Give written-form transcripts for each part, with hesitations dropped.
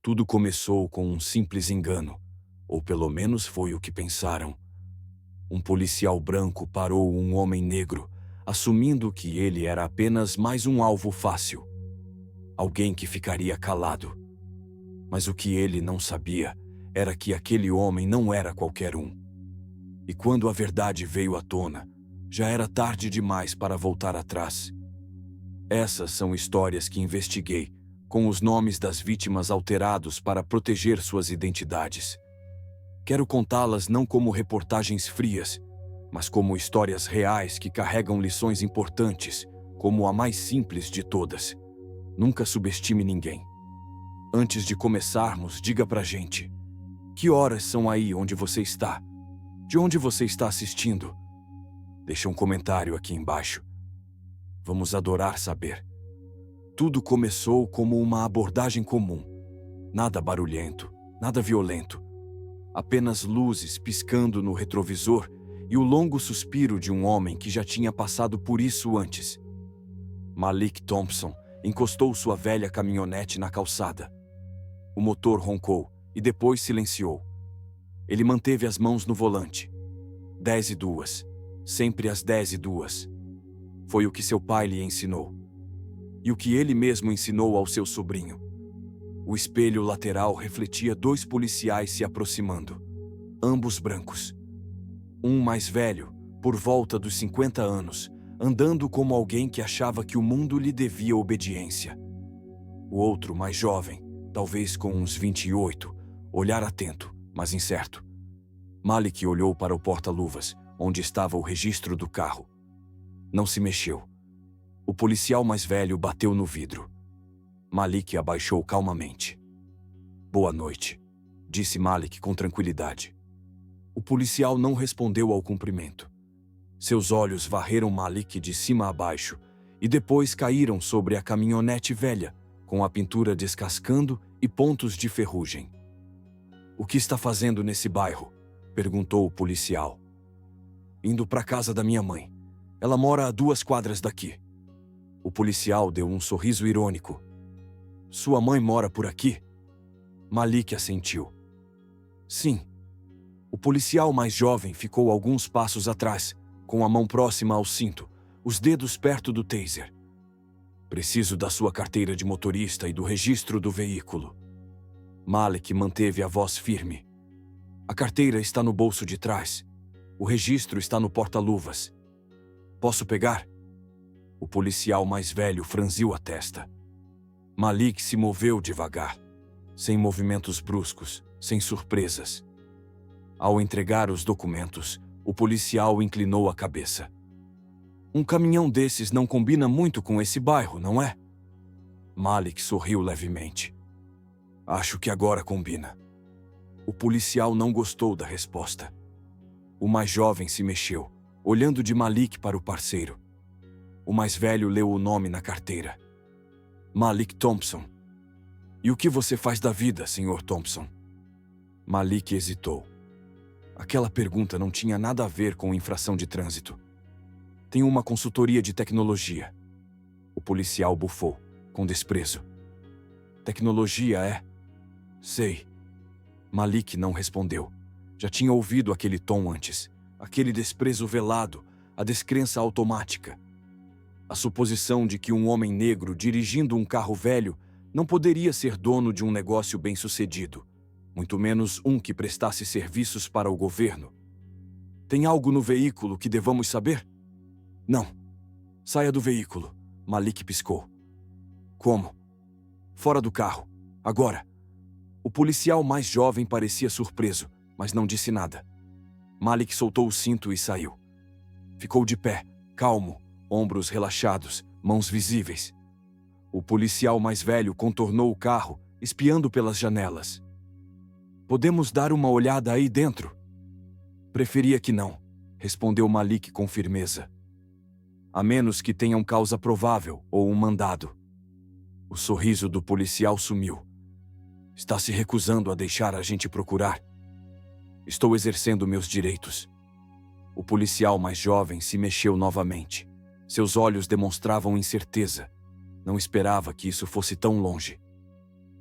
Tudo começou com um simples engano, ou pelo menos foi o que pensaram. Um policial branco parou um homem negro, assumindo que ele era apenas mais um alvo fácil. Alguém que ficaria calado. Mas o que ele não sabia era que aquele homem não era qualquer um. E quando a verdade veio à tona, já era tarde demais para voltar atrás. Essas são histórias que investiguei, com os nomes das vítimas alterados para proteger suas identidades. Quero contá-las não como reportagens frias, mas como histórias reais que carregam lições importantes, como a mais simples de todas. Nunca subestime ninguém. Antes de começarmos, diga pra gente: que horas são aí onde você está? De onde você está assistindo? Deixa um comentário aqui embaixo. Vamos adorar saber. Tudo começou como uma abordagem comum. Nada barulhento, nada violento. Apenas luzes piscando no retrovisor e o longo suspiro de um homem que já tinha passado por isso antes. Malik Thompson encostou sua velha caminhonete na calçada. O motor roncou e depois silenciou. Ele manteve as mãos no volante. 10:02. Sempre às 10:02. Foi o que seu pai lhe ensinou. E o que ele mesmo ensinou ao seu sobrinho. O espelho lateral refletia dois policiais se aproximando, ambos brancos. Um mais velho, por volta dos 50 anos, andando como alguém que achava que o mundo lhe devia obediência. O outro mais jovem, talvez com uns 28, olhar atento, mas incerto. Malik olhou para o porta-luvas, onde estava o registro do carro. Não se mexeu. O policial mais velho bateu no vidro. Malik abaixou calmamente. "Boa noite", disse Malik com tranquilidade. O policial não respondeu ao cumprimento. Seus olhos varreram Malik de cima a baixo e depois caíram sobre a caminhonete velha, com a pintura descascando e pontos de ferrugem. "O que está fazendo nesse bairro?", perguntou o policial. "Indo para a casa da minha mãe. Ela mora a 2 quadras daqui." O policial deu um sorriso irônico. "Sua mãe mora por aqui?" Malik assentiu. "Sim." O policial mais jovem ficou alguns passos atrás, com a mão próxima ao cinto, os dedos perto do taser. "Preciso da sua carteira de motorista e do registro do veículo." Malik manteve a voz firme. "A carteira está no bolso de trás. O registro está no porta-luvas. Posso pegar?" O policial mais velho franziu a testa. Malik se moveu devagar, sem movimentos bruscos, sem surpresas. Ao entregar os documentos, o policial inclinou a cabeça. "Um caminhão desses não combina muito com esse bairro, não é?" Malik sorriu levemente. "Acho que agora combina." O policial não gostou da resposta. O mais jovem se mexeu, olhando de Malik para o parceiro. O mais velho leu o nome na carteira. "Malik Thompson." "E o que você faz da vida, Sr. Thompson?" Malik hesitou. Aquela pergunta não tinha nada a ver com infração de trânsito. "Tenho uma consultoria de tecnologia." O policial bufou, com desprezo. "Tecnologia é?" "Sei." Malik não respondeu. Já tinha ouvido aquele tom antes, aquele desprezo velado, a descrença automática. A suposição de que um homem negro dirigindo um carro velho não poderia ser dono de um negócio bem-sucedido, muito menos um que prestasse serviços para o governo. "Tem algo no veículo que devamos saber?" "Não." "Saia do veículo." Malik piscou. "Como?" "Fora do carro. Agora." O policial mais jovem parecia surpreso, mas não disse nada. Malik soltou o cinto e saiu. Ficou de pé, calmo, ombros relaxados, mãos visíveis. O policial mais velho contornou o carro, espiando pelas janelas. "Podemos dar uma olhada aí dentro?" "Preferia que não", respondeu Malik com firmeza. "A menos que tenham causa provável ou um mandado." O sorriso do policial sumiu. "Está se recusando a deixar a gente procurar?" "Estou exercendo meus direitos." O policial mais jovem se mexeu novamente. Seus olhos demonstravam incerteza. Não esperava que isso fosse tão longe.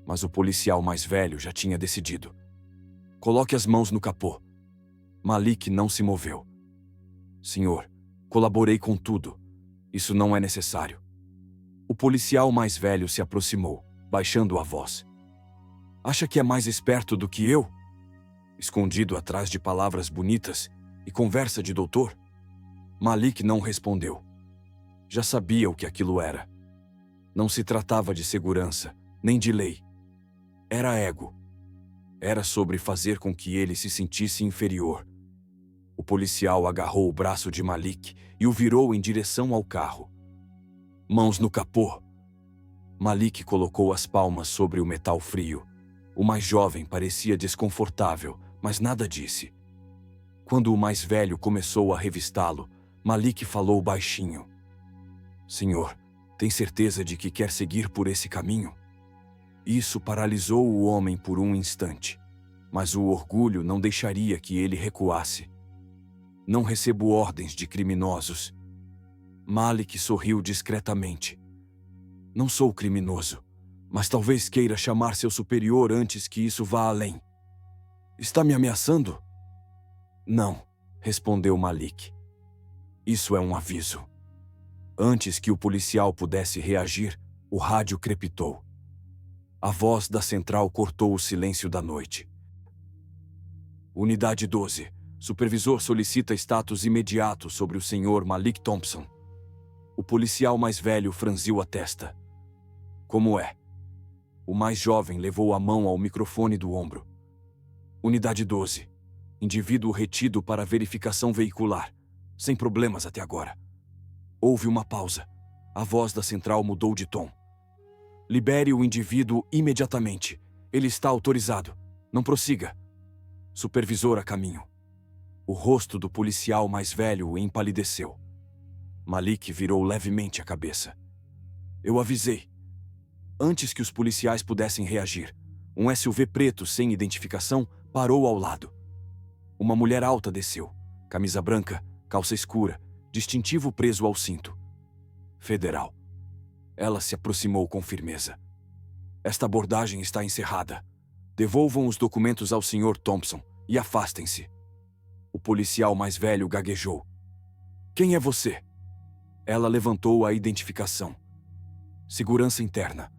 Mas o policial mais velho já tinha decidido. Coloque as mãos no capô. Malik não se moveu. Senhor, colaborei com tudo. Isso não é necessário. O policial mais velho se aproximou, baixando a voz. Acha que é mais esperto do que eu? Escondido atrás de palavras bonitas e conversa de doutor? Malik não respondeu. Já sabia o que aquilo era. Não se tratava de segurança, nem de lei. Era ego. Era sobre fazer com que ele se sentisse inferior. O policial agarrou o braço de Malik e o virou em direção ao carro. Mãos no capô. Malik colocou as palmas sobre o metal frio. O mais jovem parecia desconfortável, mas nada disse. Quando o mais velho começou a revistá-lo, Malik falou baixinho. Senhor, tem certeza de que quer seguir por esse caminho? Isso paralisou o homem por um instante, mas o orgulho não deixaria que ele recuasse. Não recebo ordens de criminosos. Malik sorriu discretamente. Não sou criminoso, mas talvez queira chamar seu superior antes que isso vá além. Está me ameaçando? Não, respondeu Malik. Isso é um aviso. Antes que o policial pudesse reagir, o rádio crepitou. A voz da central cortou o silêncio da noite. Unidade 12. Supervisor solicita status imediato sobre o senhor Malik Thompson. O policial mais velho franziu a testa. Como é? O mais jovem levou a mão ao microfone do ombro. Unidade 12. Indivíduo retido para verificação veicular. Sem problemas até agora. Houve uma pausa. A voz da central mudou de tom. Libere o indivíduo imediatamente. Ele está autorizado. Não prossiga. Supervisor a caminho. O rosto do policial mais velho empalideceu. Malik virou levemente a cabeça. Eu avisei. Antes que os policiais pudessem reagir, um SUV preto sem identificação parou ao lado. Uma mulher alta desceu, camisa branca, calça escura, distintivo preso ao cinto. Federal. Ela se aproximou com firmeza. Esta abordagem está encerrada. Devolvam os documentos ao Sr. Thompson e afastem-se. O policial mais velho gaguejou. Quem é você? Ela levantou a identificação. Segurança interna.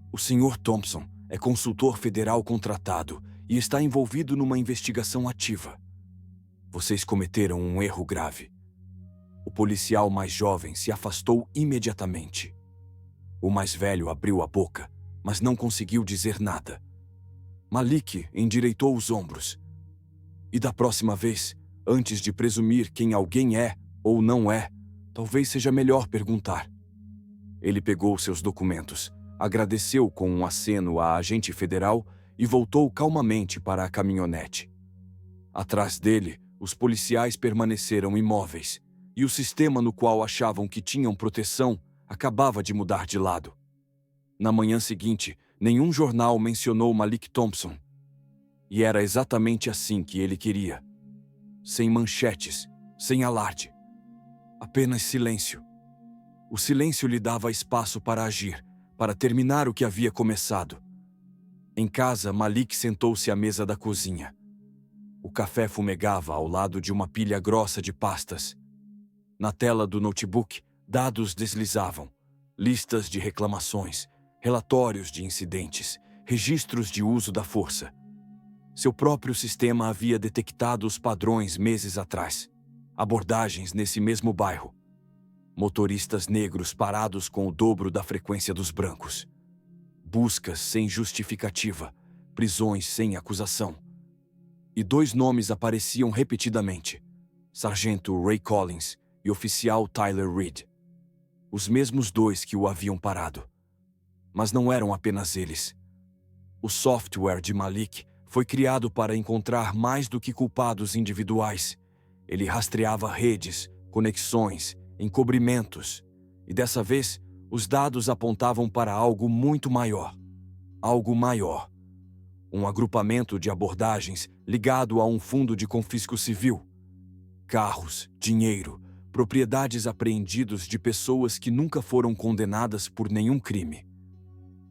O Sr. Thompson é consultor federal contratado e está envolvido numa investigação ativa. Vocês cometeram um erro grave. O policial mais jovem se afastou imediatamente. O mais velho abriu a boca, mas não conseguiu dizer nada. Malik endireitou os ombros. E da próxima vez, antes de presumir quem alguém é ou não é, talvez seja melhor perguntar. Ele pegou seus documentos, agradeceu com um aceno à agente federal e voltou calmamente para a caminhonete. Atrás dele, os policiais permaneceram imóveis, e o sistema no qual achavam que tinham proteção acabava de mudar de lado. Na manhã seguinte, nenhum jornal mencionou Malik Thompson. E era exatamente assim que ele queria. Sem manchetes, sem alarde. Apenas silêncio. O silêncio lhe dava espaço para agir, para terminar o que havia começado. Em casa, Malik sentou-se à mesa da cozinha. O café fumegava ao lado de uma pilha grossa de pastas. Na tela do notebook, dados deslizavam. Listas de reclamações, relatórios de incidentes, registros de uso da força. Seu próprio sistema havia detectado os padrões meses atrás. Abordagens nesse mesmo bairro. Motoristas negros parados com o dobro da frequência dos brancos. Buscas sem justificativa, prisões sem acusação. E 2 nomes apareciam repetidamente: Sargento Ray Collins e Oficial Tyler Reed. Os mesmos 2 que o haviam parado. Mas não eram apenas eles. O software de Malik foi criado para encontrar mais do que culpados individuais. Ele rastreava redes, conexões, encobrimentos. E dessa vez, os dados apontavam para algo muito maior. Algo maior. Um agrupamento de abordagens ligado a um fundo de confisco civil. Carros, dinheiro, propriedades apreendidos de pessoas que nunca foram condenadas por nenhum crime.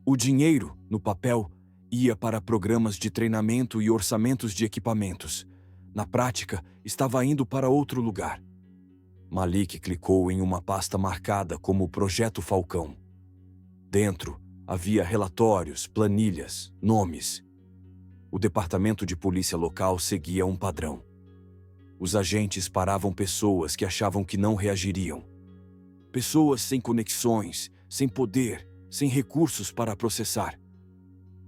O dinheiro, no papel, ia para programas de treinamento e orçamentos de equipamentos. Na prática, estava indo para outro lugar. Malik clicou em uma pasta marcada como Projeto Falcão. Dentro, havia relatórios, planilhas, nomes. O departamento de polícia local seguia um padrão. Os agentes paravam pessoas que achavam que não reagiriam. Pessoas sem conexões, sem poder, sem recursos para processar.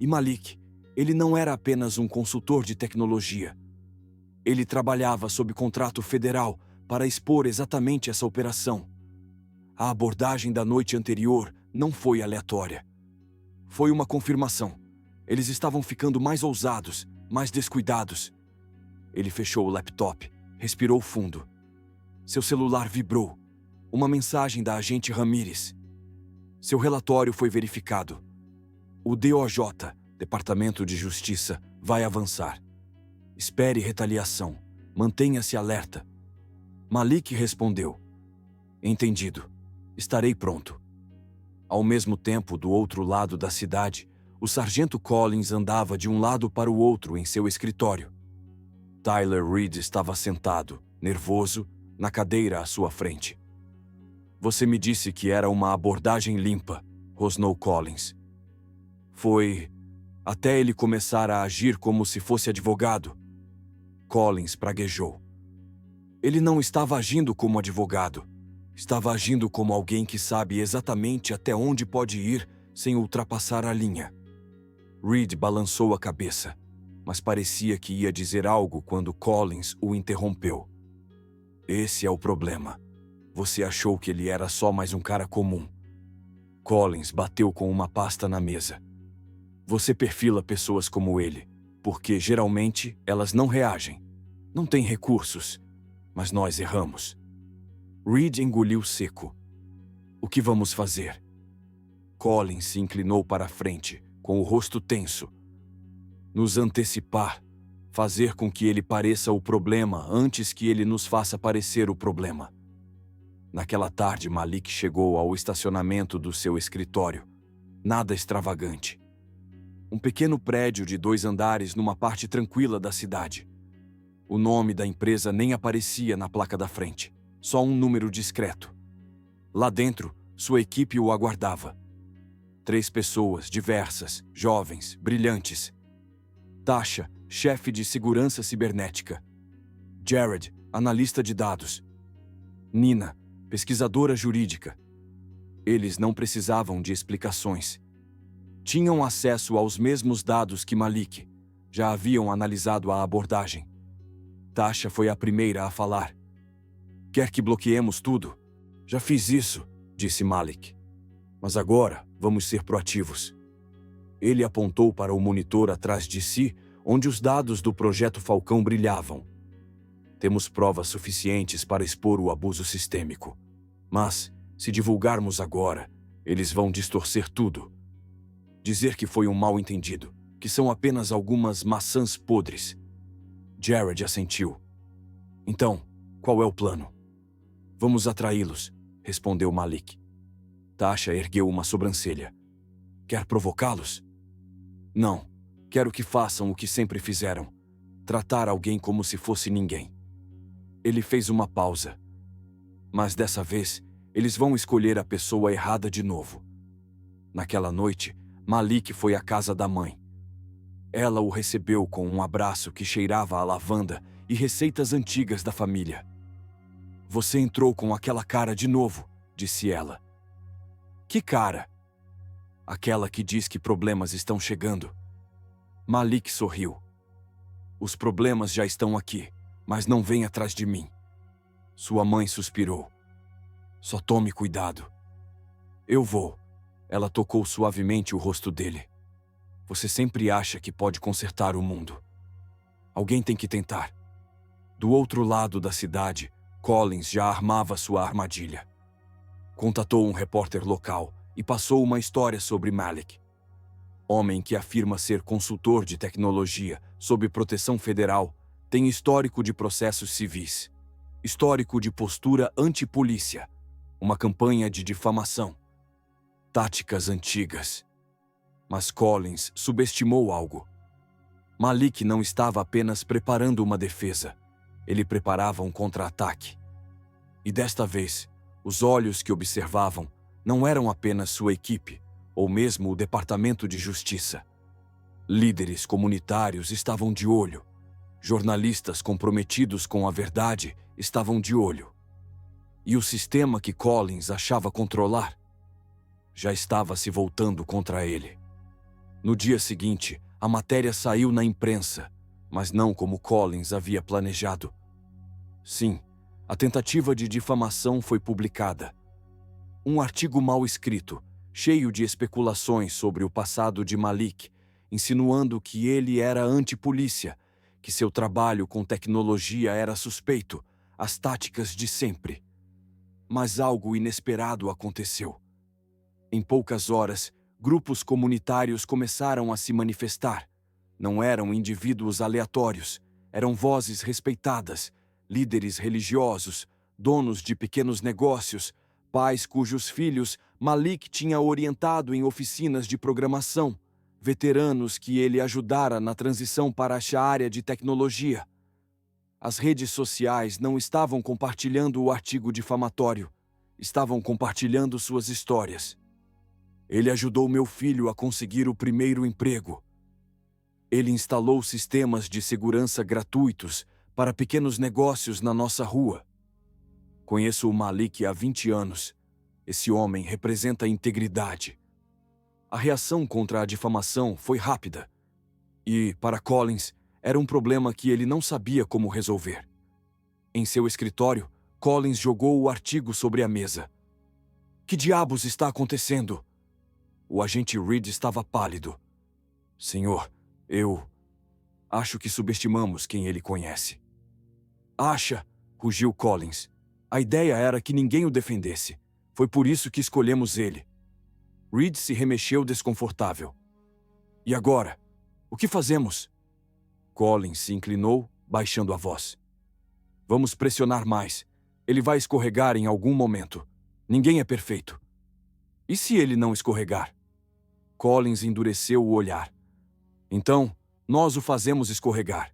E Malik, ele não era apenas um consultor de tecnologia. Ele trabalhava sob contrato federal para expor exatamente essa operação. A abordagem da noite anterior não foi aleatória. Foi uma confirmação. Eles estavam ficando mais ousados, mais descuidados. Ele fechou o laptop, respirou fundo. Seu celular vibrou. Uma mensagem da agente Ramírez. Seu relatório foi verificado. O DOJ, Departamento de Justiça, vai avançar. Espere retaliação. Mantenha-se alerta. Malik respondeu. Entendido. Estarei pronto. Ao mesmo tempo, do outro lado da cidade, o sargento Collins andava de um lado para o outro em seu escritório. Tyler Reed estava sentado, nervoso, na cadeira à sua frente. Você me disse que era uma abordagem limpa, rosnou Collins. Foi até ele começar a agir como se fosse advogado. Collins praguejou. Ele não estava agindo como advogado. Estava agindo como alguém que sabe exatamente até onde pode ir sem ultrapassar a linha. Reed balançou a cabeça, mas parecia que ia dizer algo quando Collins o interrompeu. Esse é o problema. Você achou que ele era só mais um cara comum. Collins bateu com uma pasta na mesa. Você perfila pessoas como ele, porque geralmente elas não reagem. Não têm recursos, mas nós erramos. Reed engoliu seco. O que vamos fazer? Collins se inclinou para a frente, com o rosto tenso. Nos antecipar, fazer com que ele pareça o problema antes que ele nos faça parecer o problema. Naquela tarde, Malik chegou ao estacionamento do seu escritório. Nada extravagante. Um pequeno prédio de 2 andares numa parte tranquila da cidade. O nome da empresa nem aparecia na placa da frente. Só um número discreto. Lá dentro, sua equipe o aguardava. 3 pessoas diversas, jovens, brilhantes. Tasha, chefe de segurança cibernética. Jared, analista de dados. Nina, pesquisadora jurídica. Eles não precisavam de explicações. Tinham acesso aos mesmos dados que Malik. Já haviam analisado a abordagem. Tasha foi a primeira a falar. Quer que bloqueemos tudo? Já fiz isso, disse Malik. Mas agora, vamos ser proativos. Ele apontou para o monitor atrás de si, onde os dados do Projeto Falcão brilhavam. Temos provas suficientes para expor o abuso sistêmico. Mas, se divulgarmos agora, eles vão distorcer tudo. Dizer que foi um mal-entendido, que são apenas algumas maçãs podres. Jared assentiu. Então, qual é o plano? Vamos atraí-los, respondeu Malik. Tasha ergueu uma sobrancelha. Quer provocá-los? Não. Quero que façam o que sempre fizeram. Tratar alguém como se fosse ninguém. Ele fez uma pausa. Mas dessa vez, eles vão escolher a pessoa errada de novo. Naquela noite, Malik foi à casa da mãe. Ela o recebeu com um abraço que cheirava a lavanda e receitas antigas da família. Você entrou com aquela cara de novo, disse ela. Que cara? Aquela que diz que problemas estão chegando. Malik sorriu. Os problemas já estão aqui, mas não vem atrás de mim. Sua mãe suspirou. Só tome cuidado. Eu vou. Ela tocou suavemente o rosto dele. Você sempre acha que pode consertar o mundo. Alguém tem que tentar. Do outro lado da cidade, Collins já armava sua armadilha. Contatou um repórter local e passou uma história sobre Malik. Homem que afirma ser consultor de tecnologia sob proteção federal, tem histórico de processos civis, histórico de postura antipolícia, uma campanha de difamação, táticas antigas. Mas Collins subestimou algo. Malik não estava apenas preparando uma defesa, ele preparava um contra-ataque. E desta vez, os olhos que observavam não eram apenas sua equipe, ou mesmo o Departamento de Justiça. Líderes comunitários estavam de olho. Jornalistas comprometidos com a verdade estavam de olho. E o sistema que Collins achava controlar já estava se voltando contra ele. No dia seguinte, a matéria saiu na imprensa, mas não como Collins havia planejado. Sim, a tentativa de difamação foi publicada. Um artigo mal escrito, cheio de especulações sobre o passado de Malik, insinuando que ele era antipolícia, que seu trabalho com tecnologia era suspeito, as táticas de sempre. Mas algo inesperado aconteceu. Em poucas horas, grupos comunitários começaram a se manifestar. Não eram indivíduos aleatórios, eram vozes respeitadas, líderes religiosos, donos de pequenos negócios, pais cujos filhos Malik tinha orientado em oficinas de programação, veteranos que ele ajudara na transição para a área de tecnologia. As redes sociais não estavam compartilhando o artigo difamatório, estavam compartilhando suas histórias. Ele ajudou meu filho a conseguir o primeiro emprego. Ele instalou sistemas de segurança gratuitos para pequenos negócios na nossa rua. Conheço o Malik há 20 anos. Esse homem representa integridade. A reação contra a difamação foi rápida. E, para Collins, era um problema que ele não sabia como resolver. Em seu escritório, Collins jogou o artigo sobre a mesa. Que diabos está acontecendo? O agente Reed estava pálido. Senhor, acho que subestimamos quem ele conhece. Acha? Rugiu Collins. A ideia era que ninguém o defendesse. Foi por isso que escolhemos ele. Reed se remexeu desconfortável. E agora? O que fazemos? Collins se inclinou, baixando a voz. Vamos pressionar mais. Ele vai escorregar em algum momento. Ninguém é perfeito. E se ele não escorregar? Collins endureceu o olhar. Então, nós o fazemos escorregar.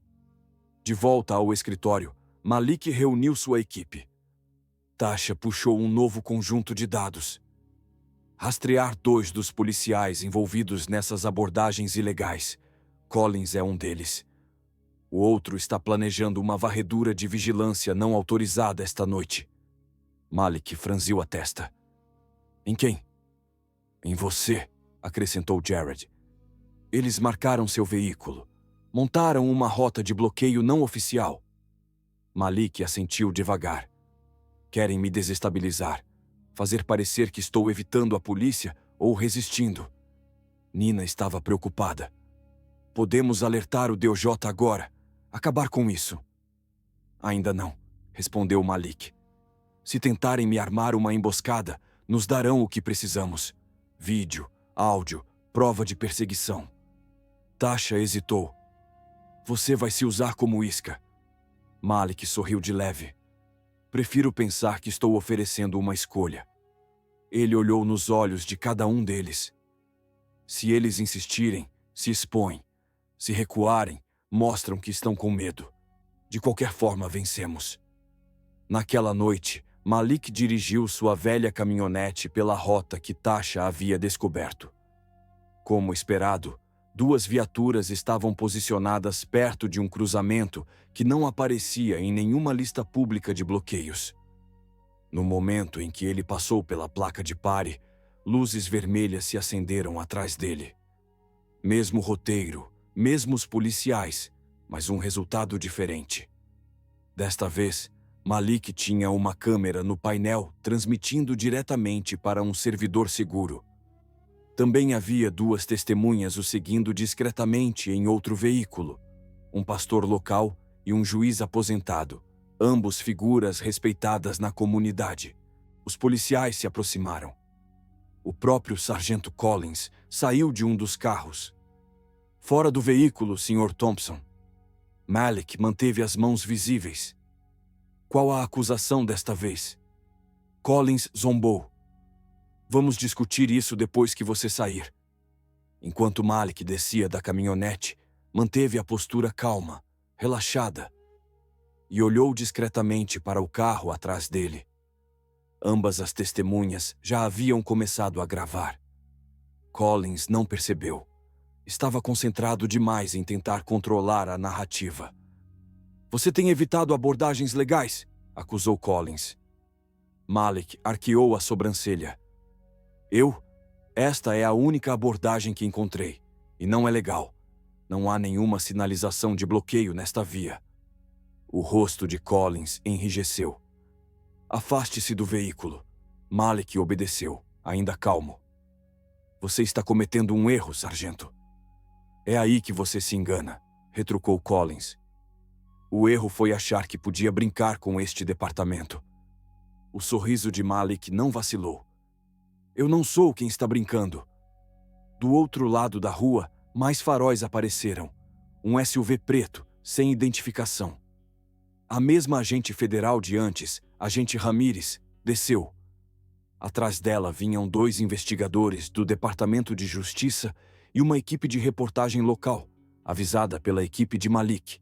De volta ao escritório, Malik reuniu sua equipe. Tasha puxou um novo conjunto de dados. Rastrear 2 dos policiais envolvidos nessas abordagens ilegais. Collins é um deles. O outro está planejando uma varredura de vigilância não autorizada esta noite. Malik franziu a testa. Em quem? Em você, acrescentou Jared. Eles marcaram seu veículo. Montaram uma rota de bloqueio não oficial. Malik assentiu devagar. Querem me desestabilizar, fazer parecer que estou evitando a polícia ou resistindo. Nina estava preocupada. Podemos alertar o DJ agora, acabar com isso. Ainda não, respondeu Malik. Se tentarem me armar uma emboscada, nos darão o que precisamos. Vídeo, áudio, prova de perseguição. Tasha hesitou. Você vai se usar como isca. Malik sorriu de leve. Prefiro pensar que estou oferecendo uma escolha. Ele olhou nos olhos de cada um deles. Se eles insistirem, se expõem. Se recuarem, mostram que estão com medo. De qualquer forma, vencemos. Naquela noite, Malik dirigiu sua velha caminhonete pela rota que Tasha havia descoberto. Como esperado, 2 viaturas estavam posicionadas perto de um cruzamento que não aparecia em nenhuma lista pública de bloqueios. No momento em que ele passou pela placa de pare, luzes vermelhas se acenderam atrás dele. Mesmo roteiro, mesmos policiais, mas um resultado diferente. Desta vez, Malik tinha uma câmera no painel transmitindo diretamente para um servidor seguro. Também havia 2 testemunhas o seguindo discretamente em outro veículo, um pastor local e um juiz aposentado, ambos figuras respeitadas na comunidade. Os policiais se aproximaram. O próprio sargento Collins saiu de um dos carros. Fora do veículo, Sr. Thompson. Malik manteve as mãos visíveis. Qual a acusação desta vez? Collins zombou. Vamos discutir isso depois que você sair. Enquanto Malik descia da caminhonete, manteve a postura calma, relaxada, e olhou discretamente para o carro atrás dele. Ambas as testemunhas já haviam começado a gravar. Collins não percebeu. Estava concentrado demais em tentar controlar a narrativa. "Você tem evitado abordagens legais", acusou Collins. Malik arqueou a sobrancelha. Esta é a única abordagem que encontrei, e não é legal. Não há nenhuma sinalização de bloqueio nesta via." O rosto de Collins enrijeceu. "Afaste-se do veículo." Malik obedeceu, ainda calmo. "Você está cometendo um erro, sargento." "É aí que você se engana", retrucou Collins. "O erro foi achar que podia brincar com este departamento." O sorriso de Malik não vacilou. "Eu não sou quem está brincando." Do outro lado da rua, mais faróis apareceram. Um SUV preto, sem identificação. A mesma agente federal de antes, agente Ramírez, desceu. Atrás dela vinham 2 investigadores do Departamento de Justiça e uma equipe de reportagem local, avisada pela equipe de Malik.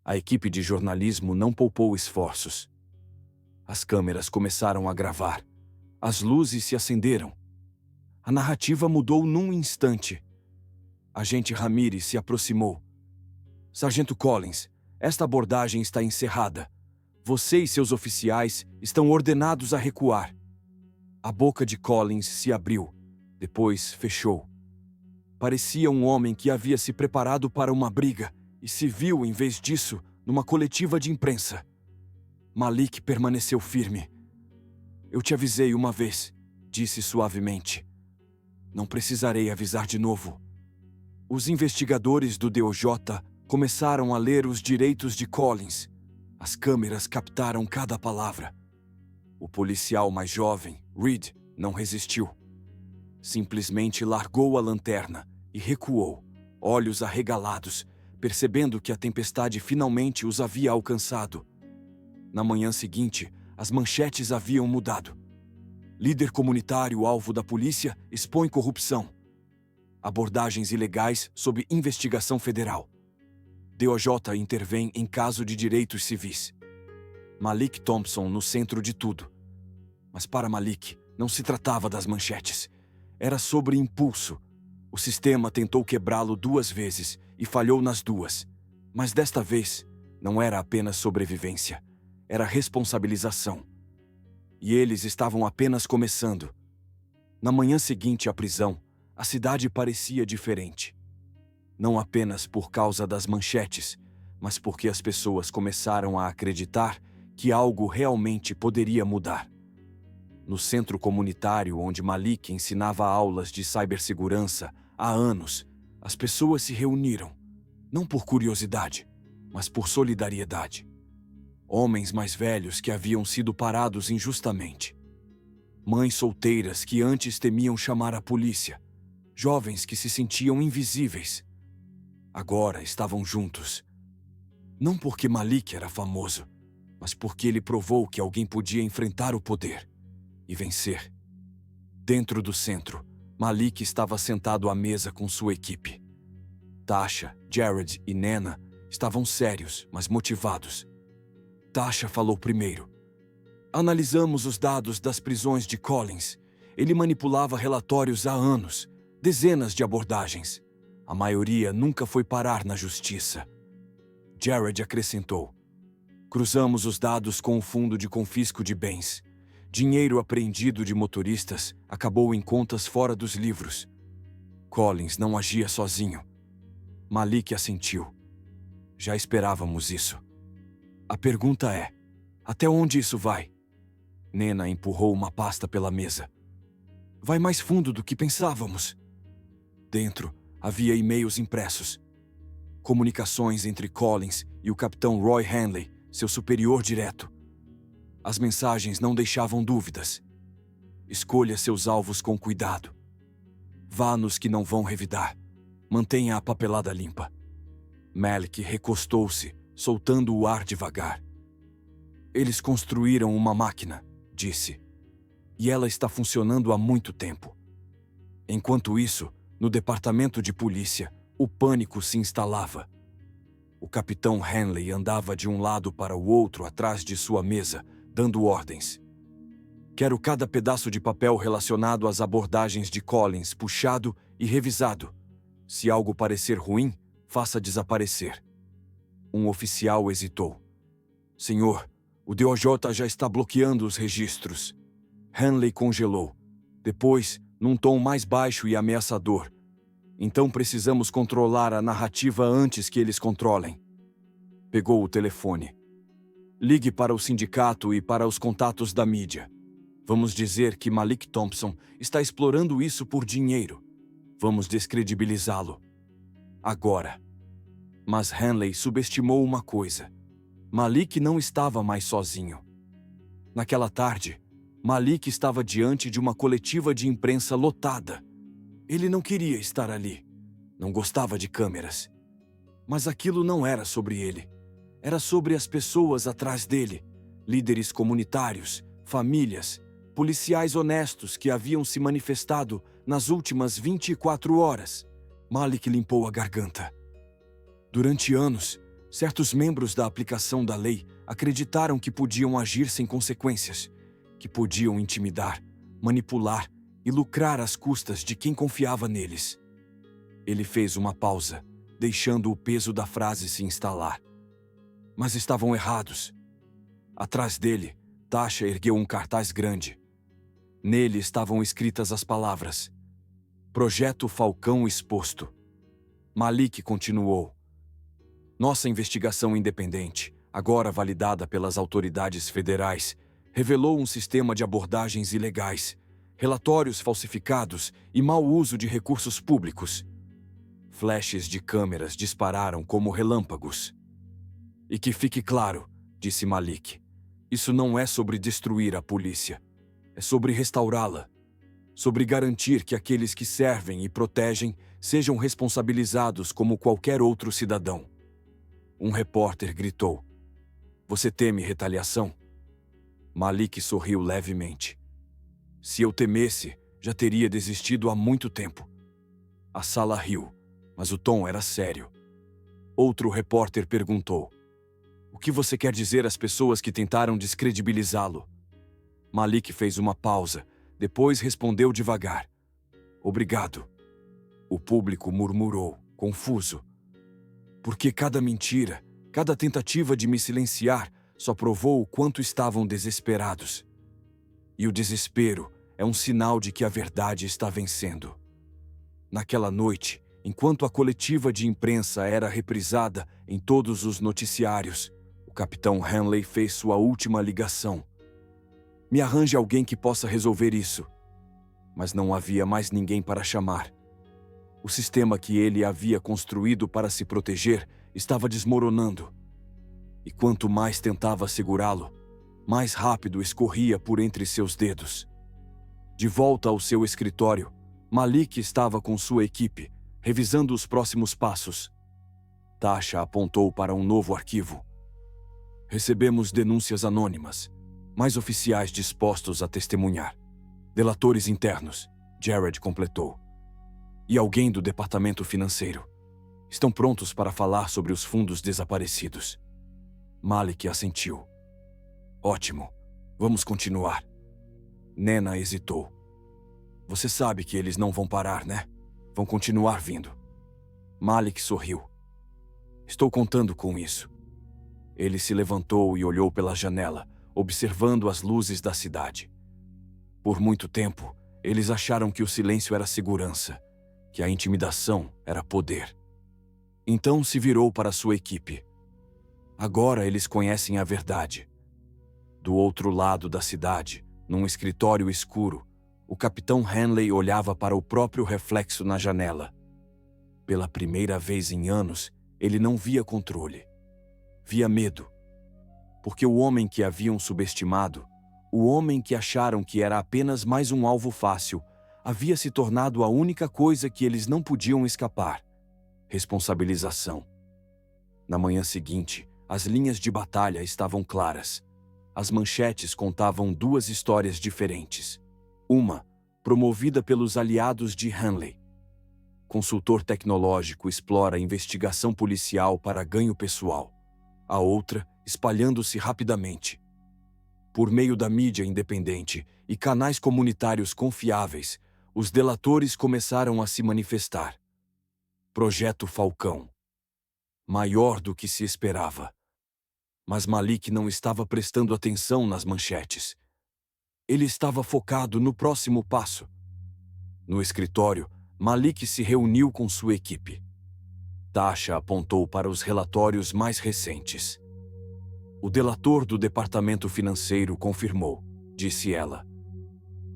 A equipe de jornalismo não poupou esforços. As câmeras começaram a gravar. As luzes se acenderam. A narrativa mudou num instante. Agente Ramírez se aproximou. "Sargento Collins, esta abordagem está encerrada. Você e seus oficiais estão ordenados a recuar." A boca de Collins se abriu, depois fechou. Parecia um homem que havia se preparado para uma briga e se viu, em vez disso, numa coletiva de imprensa. Malik permaneceu firme. "Eu te avisei uma vez", disse suavemente. "Não precisarei avisar de novo." Os investigadores do DOJ começaram a ler os direitos de Collins. As câmeras captaram cada palavra. O policial mais jovem, Reed, não resistiu. Simplesmente largou a lanterna e recuou, olhos arregalados, percebendo que a tempestade finalmente os havia alcançado. Na manhã seguinte, as manchetes haviam mudado. "Líder comunitário alvo da polícia expõe corrupção." "Abordagens ilegais sob investigação federal." DOJ intervém em caso de direitos civis. Malik Thompson no centro de tudo. Mas para Malik, não se tratava das manchetes. Era sobre impulso. O sistema tentou quebrá-lo 2 vezes e falhou nas 2. Mas desta vez, não era apenas sobrevivência. Era responsabilização. E eles estavam apenas começando. Na manhã seguinte à prisão, a cidade parecia diferente. Não apenas por causa das manchetes, mas porque as pessoas começaram a acreditar que algo realmente poderia mudar. No centro comunitário onde Malik ensinava aulas de cibersegurança há anos, as pessoas se reuniram, não por curiosidade, mas por solidariedade. Homens mais velhos que haviam sido parados injustamente. Mães solteiras que antes temiam chamar a polícia. Jovens que se sentiam invisíveis. Agora estavam juntos. Não porque Malik era famoso, mas porque ele provou que alguém podia enfrentar o poder e vencer. Dentro do centro, Malik estava sentado à mesa com sua equipe. Tasha, Jared e Nena estavam sérios, mas motivados. Tasha falou primeiro. "Analisamos os dados das prisões de Collins. Ele manipulava relatórios há anos, dezenas de abordagens. A maioria nunca foi parar na justiça." Jared acrescentou. "Cruzamos os dados com o fundo de confisco de bens. Dinheiro apreendido de motoristas acabou em contas fora dos livros. Collins não agia sozinho." Malik assentiu. "Já esperávamos isso." "A pergunta é, até onde isso vai?" Nena empurrou uma pasta pela mesa. "Vai mais fundo do que pensávamos." Dentro, havia e-mails impressos. Comunicações entre Collins e o capitão Roy Hanley, seu superior direto. As mensagens não deixavam dúvidas. "Escolha seus alvos com cuidado. Vá nos que não vão revidar. Mantenha a papelada limpa." Malik recostou-se, soltando o ar devagar. "Eles construíram uma máquina", disse. "E ela está funcionando há muito tempo. Enquanto isso, No departamento de polícia, o pânico se instalava. O capitão Hanley andava de um lado para o outro atrás de sua mesa, dando ordens. Quero cada pedaço de papel relacionado às abordagens de Collins puxado e revisado. Se algo parecer ruim, faça desaparecer. Um oficial hesitou. Senhor, o DOJ já está bloqueando os registros. Hanley congelou. Depois, num tom mais baixo e ameaçador. Então precisamos controlar a narrativa antes que eles controlem. Pegou o telefone. Ligue para o sindicato e para os contatos da mídia. Vamos dizer que Malik Thompson está explorando isso por dinheiro. Vamos descredibilizá-lo. Agora. Mas Hanley subestimou uma coisa. Malik não estava mais sozinho. Naquela tarde, Malik estava diante de uma coletiva de imprensa lotada. Ele não queria estar ali. Não gostava de câmeras. Mas aquilo não era sobre ele. Era sobre as pessoas atrás dele. Líderes comunitários, famílias, policiais honestos que haviam se manifestado nas últimas 24 horas. Malik limpou a garganta. Durante anos, certos membros da aplicação da lei acreditaram que podiam agir sem consequências, que podiam intimidar, manipular e lucrar às custas de quem confiava neles. Ele fez uma pausa, deixando o peso da frase se instalar. Mas estavam errados. Atrás dele, Tasha ergueu um cartaz grande. Nele estavam escritas as palavras: Projeto Falcão exposto. Malik continuou. Nossa investigação independente, agora validada pelas autoridades federais, revelou um sistema de abordagens ilegais, relatórios falsificados e mau uso de recursos públicos. Flashes de câmeras dispararam como relâmpagos. E que fique claro, disse Malik, isso não é sobre destruir a polícia. É sobre restaurá-la. Sobre garantir que aqueles que servem e protegem sejam responsabilizados como qualquer outro cidadão. Um repórter gritou. Você teme retaliação? Malik sorriu levemente. Se eu temesse, já teria desistido há muito tempo. A sala riu, mas o tom era sério. Outro repórter perguntou. O que você quer dizer às pessoas que tentaram descredibilizá-lo? Malik fez uma pausa, depois respondeu devagar. Obrigado. O público murmurou, confuso. Porque cada mentira, cada tentativa de me silenciar só provou o quanto estavam desesperados. E o desespero é um sinal de que a verdade está vencendo. Naquela noite, enquanto a coletiva de imprensa era reprisada em todos os noticiários, o capitão Hanley fez sua última ligação. Me arranje alguém que possa resolver isso. Mas não havia mais ninguém para chamar. O sistema que ele havia construído para se proteger estava desmoronando. E quanto mais tentava segurá-lo, mais rápido escorria por entre seus dedos. De volta ao seu escritório, Malik estava com sua equipe, revisando os próximos passos. Tasha apontou para um novo arquivo. Recebemos denúncias anônimas, mais oficiais dispostos a testemunhar. Delatores internos, Jared completou. E alguém do departamento financeiro. Estão prontos para falar sobre os fundos desaparecidos. Malik assentiu. Ótimo. Vamos continuar. Nena hesitou. Você sabe que eles não vão parar, né? Vão continuar vindo. Malik sorriu. Estou contando com isso. Ele se levantou e olhou pela janela, observando as luzes da cidade. Por muito tempo, eles acharam que o silêncio era segurança, que a intimidação era poder. Então se virou para sua equipe. Agora eles conhecem a verdade. Do outro lado da cidade, num escritório escuro, o capitão Hanley olhava para o próprio reflexo na janela. Pela primeira vez em anos, ele não via controle. Via medo. Porque o homem que haviam subestimado, o homem que acharam que era apenas mais um alvo fácil, havia se tornado a única coisa que eles não podiam escapar. Responsabilização. Na manhã seguinte, as linhas de batalha estavam claras. As manchetes contavam duas histórias diferentes. Uma, promovida pelos aliados de Hanley. consultor tecnológico, explora a investigação policial para ganho pessoal. A outra, espalhando-se rapidamente. Por meio da mídia independente e canais comunitários confiáveis, os delatores começaram a se manifestar. Projeto Falcão. Maior do que se esperava. Mas Malik não estava prestando atenção nas manchetes. Ele estava focado no próximo passo. No escritório, Malik se reuniu com sua equipe. Tasha apontou para os relatórios mais recentes. O delator do departamento financeiro confirmou, disse ela.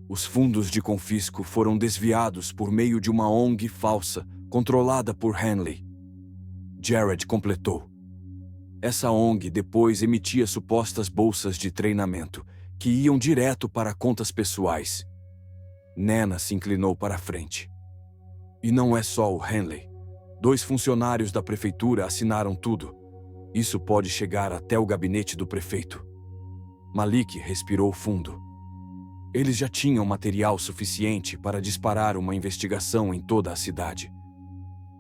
Os fundos de confisco foram desviados por meio de uma ONG falsa, controlada por Henley. Jared completou. Essa ONG depois emitia supostas bolsas de treinamento, que iam direto para contas pessoais. Nena se inclinou para a frente. E não é só o Henley. 2 funcionários da prefeitura assinaram tudo. Isso pode chegar até o gabinete do prefeito. Malik respirou fundo. Eles já tinham material suficiente para disparar uma investigação em toda a cidade.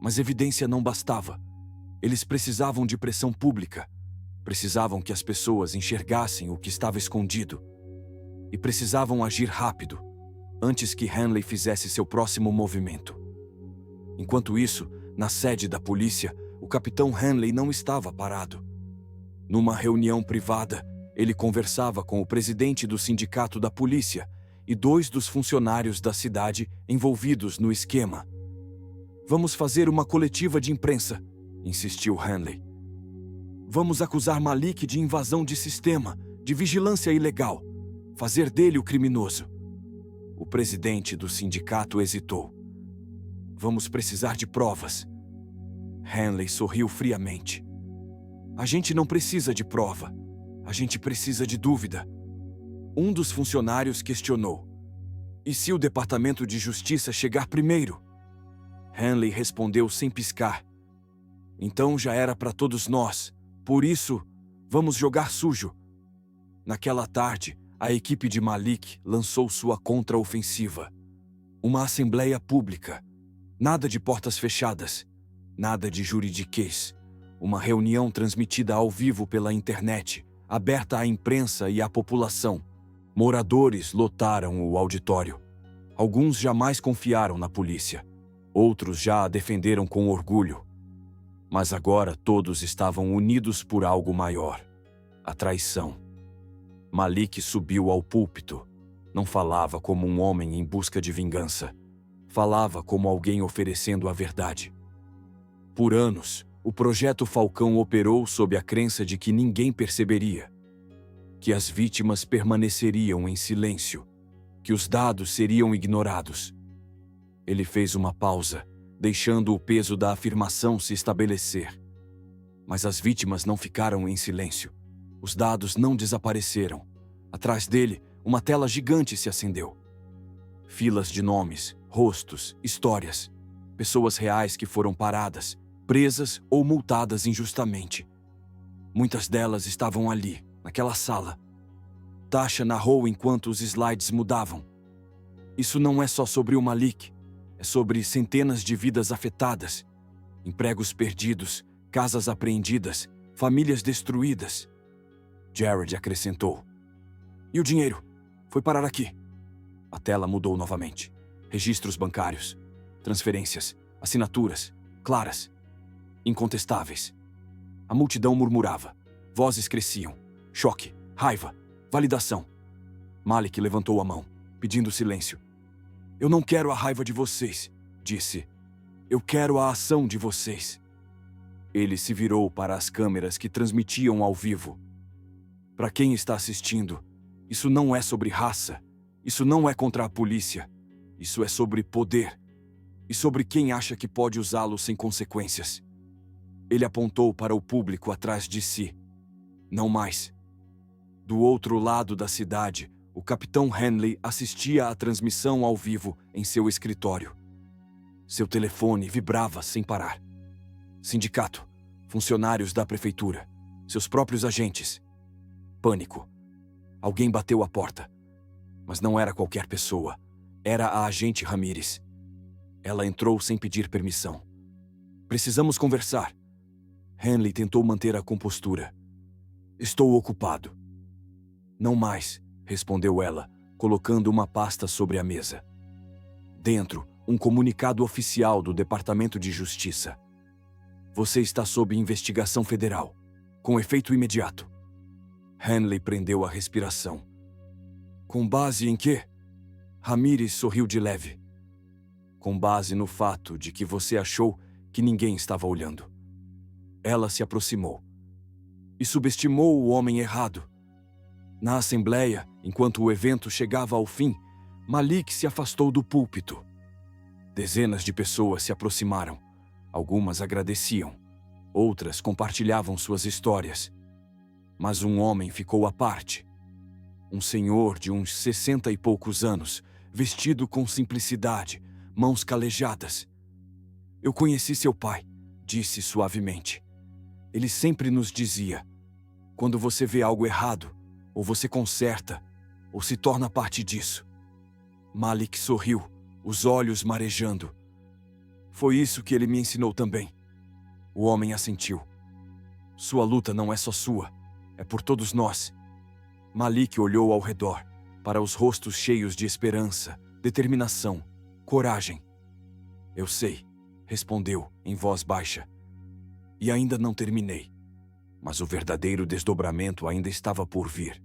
Mas evidência não bastava. Eles precisavam de pressão pública. Precisavam que as pessoas enxergassem o que estava escondido. E precisavam agir rápido, antes que Henley fizesse seu próximo movimento. Enquanto isso, na sede da polícia, o capitão Henley não estava parado. Numa reunião privada, ele conversava com o presidente do sindicato da polícia e 2 dos funcionários da cidade envolvidos no esquema. Vamos fazer uma coletiva de imprensa, insistiu Henley. Vamos acusar Malik de invasão de sistema, de vigilância ilegal, fazer dele o criminoso. O presidente do sindicato hesitou. Vamos precisar de provas. Henley sorriu friamente. A gente não precisa de prova. A gente precisa de dúvida. Um dos funcionários questionou. E se o Departamento de Justiça chegar primeiro? Henley respondeu sem piscar. Então já era para todos nós. Por isso, vamos jogar sujo. Naquela tarde, a equipe de Malik lançou sua contraofensiva. Uma assembleia pública. Nada de portas fechadas. Nada de juridiquês. Uma reunião transmitida ao vivo pela internet, aberta à imprensa e à população. Moradores lotaram o auditório. Alguns jamais confiaram na polícia. Outros já a defenderam com orgulho. Mas agora todos estavam unidos por algo maior. A traição. Malik subiu ao púlpito. Não falava como um homem em busca de vingança. Falava como alguém oferecendo a verdade. Por anos, o Projeto Falcão operou sob a crença de que ninguém perceberia. Que as vítimas permaneceriam em silêncio. Que os dados seriam ignorados. Ele fez uma pausa, deixando o peso da afirmação se estabelecer. Mas as vítimas não ficaram em silêncio. Os dados não desapareceram. Atrás dele, uma tela gigante se acendeu. Filas de nomes, rostos, histórias. Pessoas reais que foram paradas, presas ou multadas injustamente. Muitas delas estavam ali, naquela sala. Tasha narrou enquanto os slides mudavam. Isso não é só sobre o Malik. É sobre centenas de vidas afetadas, empregos perdidos, casas apreendidas, famílias destruídas. Jared acrescentou. E o dinheiro? Foi parar aqui. A tela mudou novamente. Registros bancários, transferências, assinaturas, claras, incontestáveis. A multidão murmurava. Vozes cresciam. Choque, raiva, validação. Malik levantou a mão, pedindo silêncio. Eu não quero a raiva de vocês, disse. Eu quero a ação de vocês. Ele se virou para as câmeras que transmitiam ao vivo. Para quem está assistindo, isso não é sobre raça. Isso não é contra a polícia. Isso é sobre poder. E sobre quem acha que pode usá-lo sem consequências. Ele apontou para o público atrás de si. Não mais. Do outro lado da cidade, o capitão Henley assistia à transmissão ao vivo em seu escritório. Seu telefone vibrava sem parar. Sindicato, funcionários da prefeitura, seus próprios agentes. Pânico. Alguém bateu a porta. Mas não era qualquer pessoa. Era a agente Ramírez. Ela entrou sem pedir permissão. Precisamos conversar. Henley tentou manter a compostura. Estou ocupado. Não mais, respondeu ela, colocando uma pasta sobre a mesa. Dentro, um comunicado oficial do Departamento de Justiça. Você está sob investigação federal, com efeito imediato. Henley prendeu a respiração. Com base em quê? Ramírez sorriu de leve. Com base no fato de que você achou que ninguém estava olhando. Ela se aproximou. E subestimou o homem errado. Na assembleia, enquanto o evento chegava ao fim, Malik se afastou do púlpito. Dezenas de pessoas se aproximaram. Algumas agradeciam. Outras compartilhavam suas histórias. Mas um homem ficou à parte. Um senhor de uns 60 e poucos anos, vestido com simplicidade, mãos calejadas. Eu conheci seu pai, disse suavemente. Ele sempre nos dizia, quando você vê algo errado, ou você conserta, ou se torna parte disso. Malik sorriu, os olhos marejando. Foi isso que ele me ensinou também. O homem assentiu. Sua luta não é só sua, é por todos nós. Malik olhou ao redor, para os rostos cheios de esperança, determinação, coragem. Eu sei, respondeu, em voz baixa. E ainda não terminei. Mas o verdadeiro desdobramento ainda estava por vir.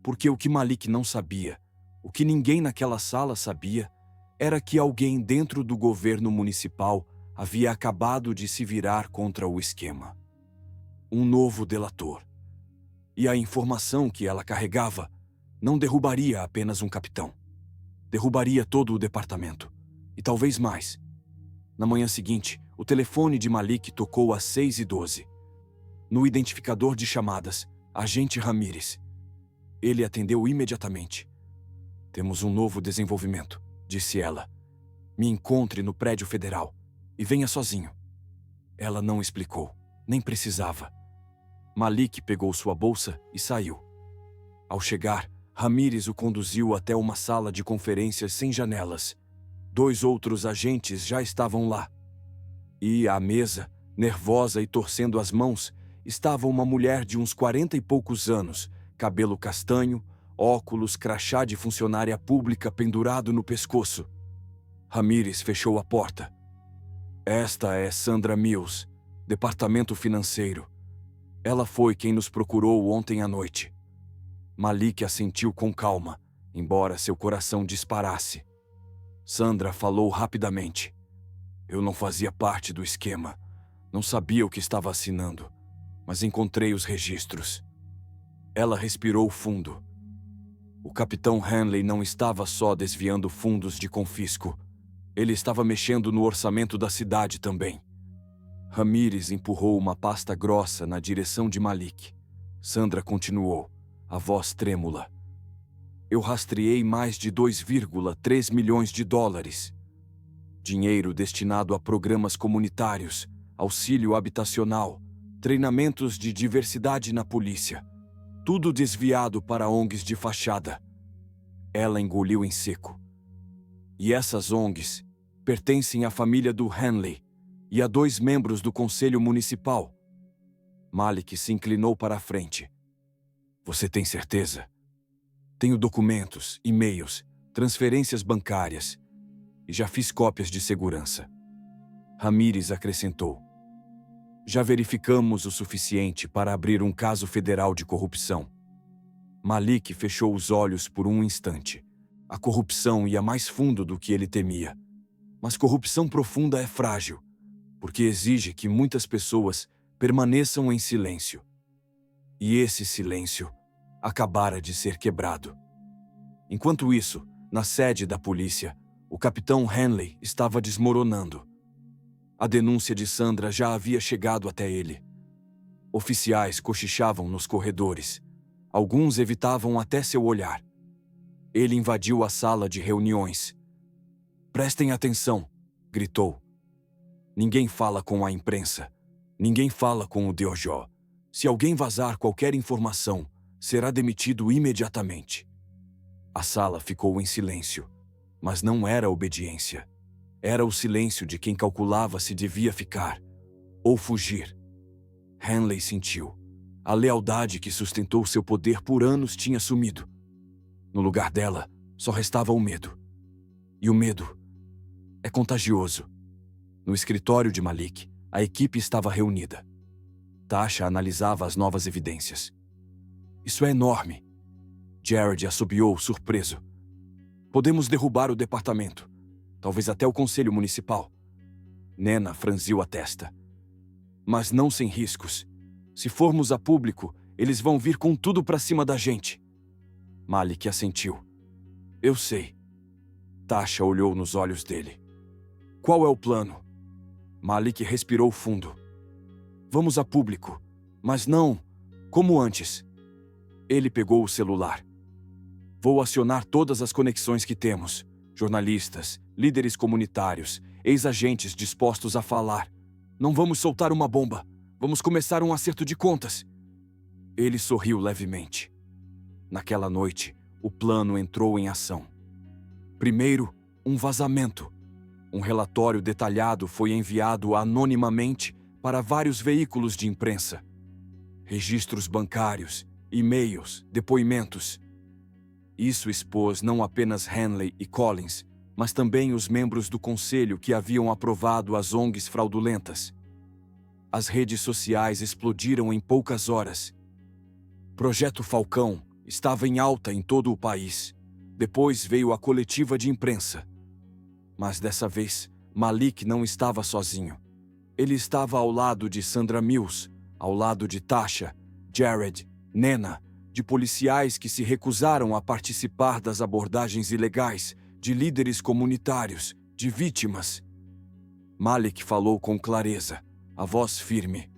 Porque o que Malik não sabia, o que ninguém naquela sala sabia, era que alguém dentro do governo municipal havia acabado de se virar contra o esquema. Um novo delator. E a informação que ela carregava não derrubaria apenas um capitão. Derrubaria todo o departamento. E talvez mais. Na manhã seguinte, o telefone de Malik tocou às 6h12. No identificador de chamadas, agente Ramírez. Ele atendeu imediatamente. Temos um novo desenvolvimento, disse ela. Me encontre no prédio federal e venha sozinho. Ela não explicou, nem precisava. Malik pegou sua bolsa e saiu. Ao chegar, Ramírez o conduziu até uma sala de conferências sem janelas. 2 outros agentes já estavam lá. E, à mesa, nervosa e torcendo as mãos, estava uma mulher de uns 40 e poucos anos, cabelo castanho, óculos, crachá de funcionária pública pendurado no pescoço. Ramírez fechou a porta. Esta é Sandra Mills, departamento financeiro. Ela foi quem nos procurou ontem à noite. Malik assentiu com calma, embora seu coração disparasse. Sandra falou rapidamente. Eu não fazia parte do esquema. Não sabia o que estava assinando, mas encontrei os registros. Ela respirou fundo. O capitão Henley não estava só desviando fundos de confisco. Ele estava mexendo no orçamento da cidade também. Ramírez empurrou uma pasta grossa na direção de Malik. Sandra continuou, a voz trêmula. Eu rastreei mais de 2,3 milhões de dólares. Dinheiro destinado a programas comunitários, auxílio habitacional, treinamentos de diversidade na polícia. Tudo desviado para ONGs de fachada. Ela engoliu em seco. E essas ONGs pertencem à família do Henley e a 2 membros do conselho municipal. Malik se inclinou para a frente. Você tem certeza? Tenho documentos, e-mails, transferências bancárias e já fiz cópias de segurança. Ramírez acrescentou. Já verificamos o suficiente para abrir um caso federal de corrupção. Malik fechou os olhos por um instante. A corrupção ia mais fundo do que ele temia. Mas corrupção profunda é frágil, porque exige que muitas pessoas permaneçam em silêncio. E esse silêncio acabara de ser quebrado. Enquanto isso, na sede da polícia, o capitão Henley estava desmoronando. A denúncia de Sandra já havia chegado até ele. Oficiais cochichavam nos corredores. Alguns evitavam até seu olhar. Ele invadiu a sala de reuniões. Prestem atenção, gritou. Ninguém fala com a imprensa. Ninguém fala com o Deojó. Se alguém vazar qualquer informação, será demitido imediatamente. A sala ficou em silêncio, mas não era obediência. Era o silêncio de quem calculava se devia ficar ou fugir. Hanley sentiu. A lealdade que sustentou seu poder por anos tinha sumido. No lugar dela, só restava o medo. E o medo é contagioso. No escritório de Malik, a equipe estava reunida. Tasha analisava as novas evidências. Isso é enorme. Jared assobiou, surpreso. Podemos derrubar o departamento. Talvez até o conselho municipal. Nena franziu a testa. Mas não sem riscos. Se formos a público, eles vão vir com tudo pra cima da gente. Malik assentiu. Eu sei. Tasha olhou nos olhos dele. Qual é o plano? Malik respirou fundo. Vamos a público, mas não como antes. Ele pegou o celular. Vou acionar todas as conexões que temos. Jornalistas, líderes comunitários, ex-agentes dispostos a falar. Não vamos soltar uma bomba. Vamos começar um acerto de contas. Ele sorriu levemente. Naquela noite, o plano entrou em ação. Primeiro, um vazamento. Um relatório detalhado foi enviado anonimamente para vários veículos de imprensa. Registros bancários, e-mails, depoimentos. Isso expôs não apenas Hanley e Collins, mas também os membros do conselho que haviam aprovado as ONGs fraudulentas. As redes sociais explodiram em poucas horas. Projeto Falcão estava em alta em todo o país. Depois veio a coletiva de imprensa. Mas dessa vez, Malik não estava sozinho. Ele estava ao lado de Sandra Mills, ao lado de Tasha, Jared, Nena, de policiais que se recusaram a participar das abordagens ilegais, de líderes comunitários, de vítimas. Malik falou com clareza, a voz firme.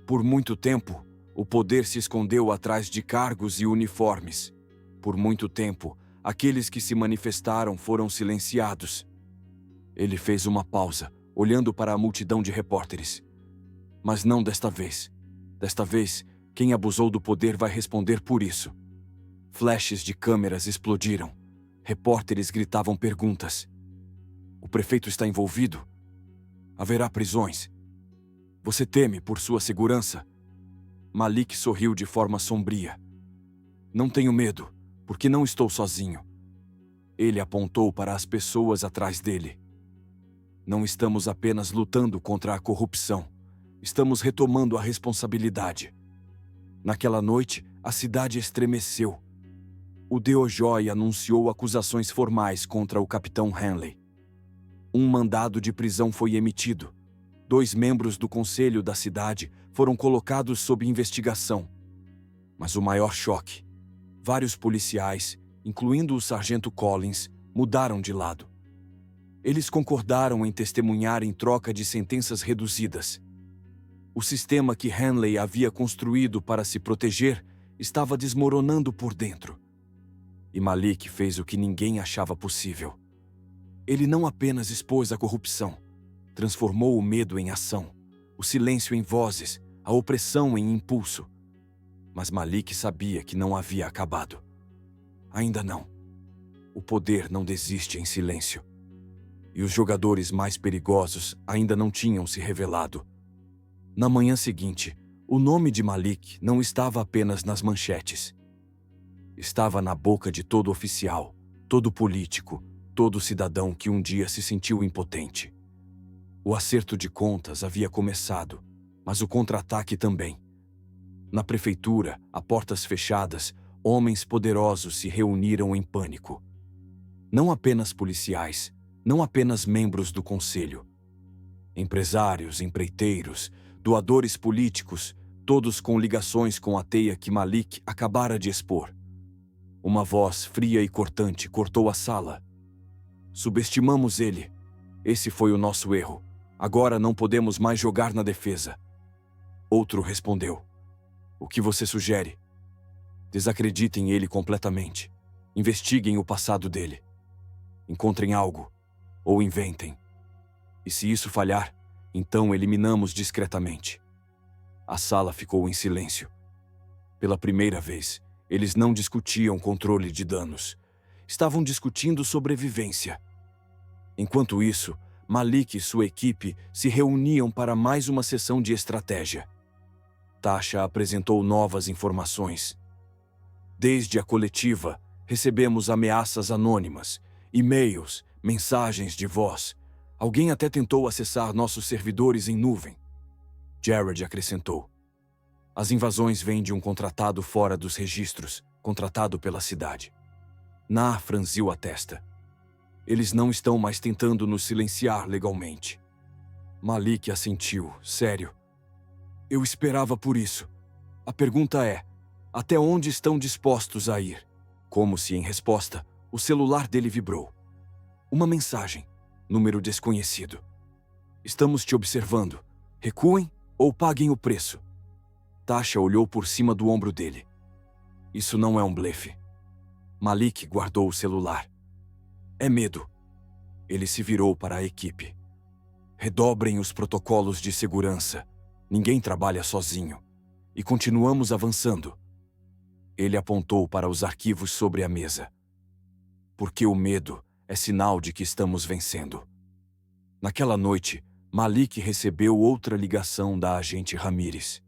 Por muito tempo, o poder se escondeu atrás de cargos e uniformes. Por muito tempo, aqueles que se manifestaram foram silenciados. Ele fez uma pausa, olhando para a multidão de repórteres. Mas não desta vez. Desta vez, quem abusou do poder vai responder por isso. Flashes de câmeras explodiram. Repórteres gritavam perguntas. O prefeito está envolvido? Haverá prisões? Você teme por sua segurança? Malik sorriu de forma sombria. Não tenho medo, porque não estou sozinho. Ele apontou para as pessoas atrás dele. Não estamos apenas lutando contra a corrupção. Estamos retomando a responsabilidade. Naquela noite, a cidade estremeceu. O DOJ anunciou acusações formais contra o capitão Hanley. Um mandado de prisão foi emitido. 2 membros do conselho da cidade foram colocados sob investigação. Mas o maior choque: vários policiais, incluindo o sargento Collins, mudaram de lado. Eles concordaram em testemunhar em troca de sentenças reduzidas. O sistema que Hanley havia construído para se proteger estava desmoronando por dentro. E Malik fez o que ninguém achava possível. Ele não apenas expôs a corrupção, transformou o medo em ação, o silêncio em vozes, a opressão em impulso. Mas Malik sabia que não havia acabado. Ainda não. O poder não desiste em silêncio. E os jogadores mais perigosos ainda não tinham se revelado. Na manhã seguinte, o nome de Malik não estava apenas nas manchetes. Estava na boca de todo oficial, todo político, todo cidadão que um dia se sentiu impotente. O acerto de contas havia começado, mas o contra-ataque também. Na prefeitura, a portas fechadas, homens poderosos se reuniram em pânico. Não apenas policiais, não apenas membros do conselho. Empresários, empreiteiros, doadores políticos, todos com ligações com a teia que Malik acabara de expor. Uma voz fria e cortante cortou a sala. Subestimamos ele. Esse foi o nosso erro. Agora não podemos mais jogar na defesa. Outro respondeu. O que você sugere? Desacreditem ele completamente. Investiguem o passado dele. Encontrem algo. Ou inventem. E se isso falhar, então eliminamos discretamente. A sala ficou em silêncio. Pela primeira vez, eles não discutiam controle de danos. Estavam discutindo sobrevivência. Enquanto isso, Malik e sua equipe se reuniam para mais uma sessão de estratégia. Tasha apresentou novas informações. Desde a coletiva, recebemos ameaças anônimas, e-mails, mensagens de voz. Alguém até tentou acessar nossos servidores em nuvem. Jared acrescentou. As invasões vêm de um contratado fora dos registros, contratado pela cidade. Nah franziu a testa. Eles não estão mais tentando nos silenciar legalmente. Malik assentiu, sério. Eu esperava por isso. A pergunta é, até onde estão dispostos a ir? Como se, em resposta, o celular dele vibrou. Uma mensagem, número desconhecido. Estamos te observando. Recuem ou paguem o preço. Tasha olhou por cima do ombro dele. Isso não é um blefe. Malik guardou o celular. É medo. Ele se virou para a equipe. Redobrem os protocolos de segurança. Ninguém trabalha sozinho. E continuamos avançando. Ele apontou para os arquivos sobre a mesa. Porque o medo é sinal de que estamos vencendo. Naquela noite, Malik recebeu outra ligação da agente Ramírez.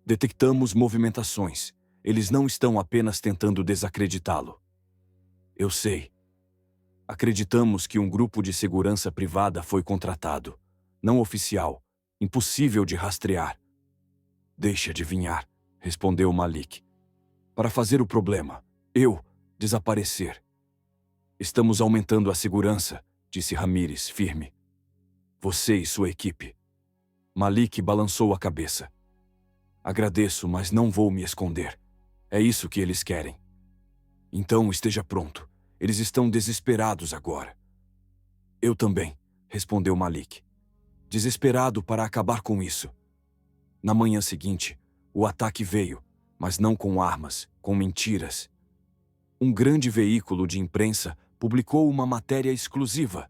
Detectamos movimentações. Eles não estão apenas tentando desacreditá-lo. Eu sei. Acreditamos que um grupo de segurança privada foi contratado. Não oficial. Impossível de rastrear. Deixe adivinhar, respondeu Malik. Para fazer o problema, desaparecer. Estamos aumentando a segurança, disse Ramírez, firme. Você e sua equipe. Malik balançou a cabeça. Agradeço, mas não vou me esconder. É isso que eles querem. Então esteja pronto. Eles estão desesperados agora. Eu também, respondeu Malik. Desesperado para acabar com isso. Na manhã seguinte, o ataque veio, mas não com armas, com mentiras. Um grande veículo de imprensa publicou uma matéria exclusiva.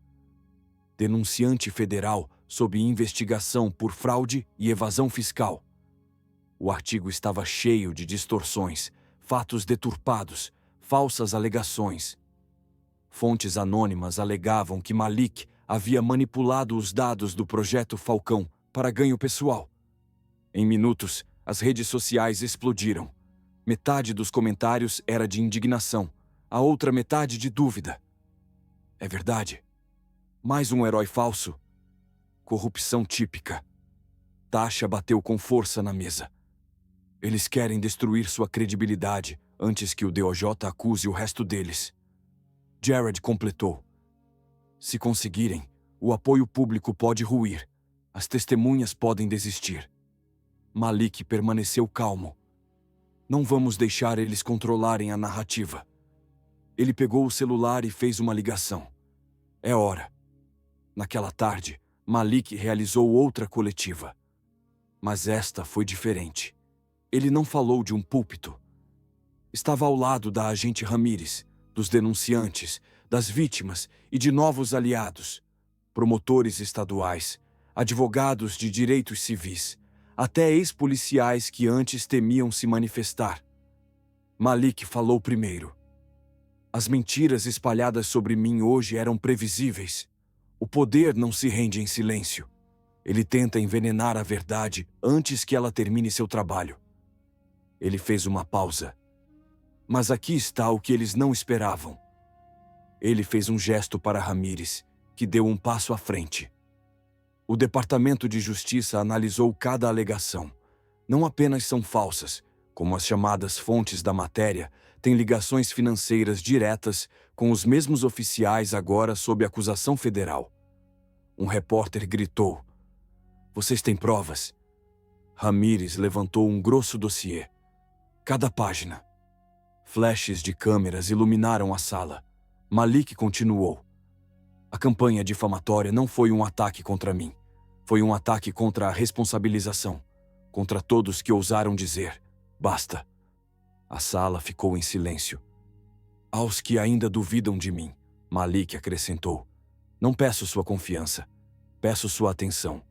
Denunciante federal sob investigação por fraude e evasão fiscal. O artigo estava cheio de distorções, fatos deturpados, falsas alegações. Fontes anônimas alegavam que Malik havia manipulado os dados do Projeto Falcão para ganho pessoal. Em minutos, as redes sociais explodiram. Metade dos comentários era de indignação, a outra metade de dúvida. É verdade? Mais um herói falso? Corrupção típica. Tasha bateu com força na mesa. Eles querem destruir sua credibilidade antes que o DOJ acuse o resto deles. Jared completou. Se conseguirem, o apoio público pode ruir. As testemunhas podem desistir. Malik permaneceu calmo. Não vamos deixar eles controlarem a narrativa. Ele pegou o celular e fez uma ligação. É hora. Naquela tarde, Malik realizou outra coletiva. Mas esta foi diferente. Ele não falou de um púlpito. Estava ao lado da agente Ramírez, dos denunciantes, das vítimas e de novos aliados, promotores estaduais, advogados de direitos civis, até ex-policiais que antes temiam se manifestar. Malik falou primeiro. As mentiras espalhadas sobre mim hoje eram previsíveis. O poder não se rende em silêncio. Ele tenta envenenar a verdade antes que ela termine seu trabalho. Ele fez uma pausa. Mas aqui está o que eles não esperavam. Ele fez um gesto para Ramírez, que deu um passo à frente. O Departamento de Justiça analisou cada alegação. Não apenas são falsas, como as chamadas fontes da matéria, têm ligações financeiras diretas com os mesmos oficiais agora sob acusação federal. Um repórter gritou. Vocês têm provas? Ramírez levantou um grosso dossiê. Cada página. Flashes de câmeras iluminaram a sala. Malik continuou. A campanha difamatória não foi um ataque contra mim. Foi um ataque contra a responsabilização. Contra todos que ousaram dizer, basta. A sala ficou em silêncio. Aos que ainda duvidam de mim, Malik acrescentou. Não peço sua confiança. Peço sua atenção.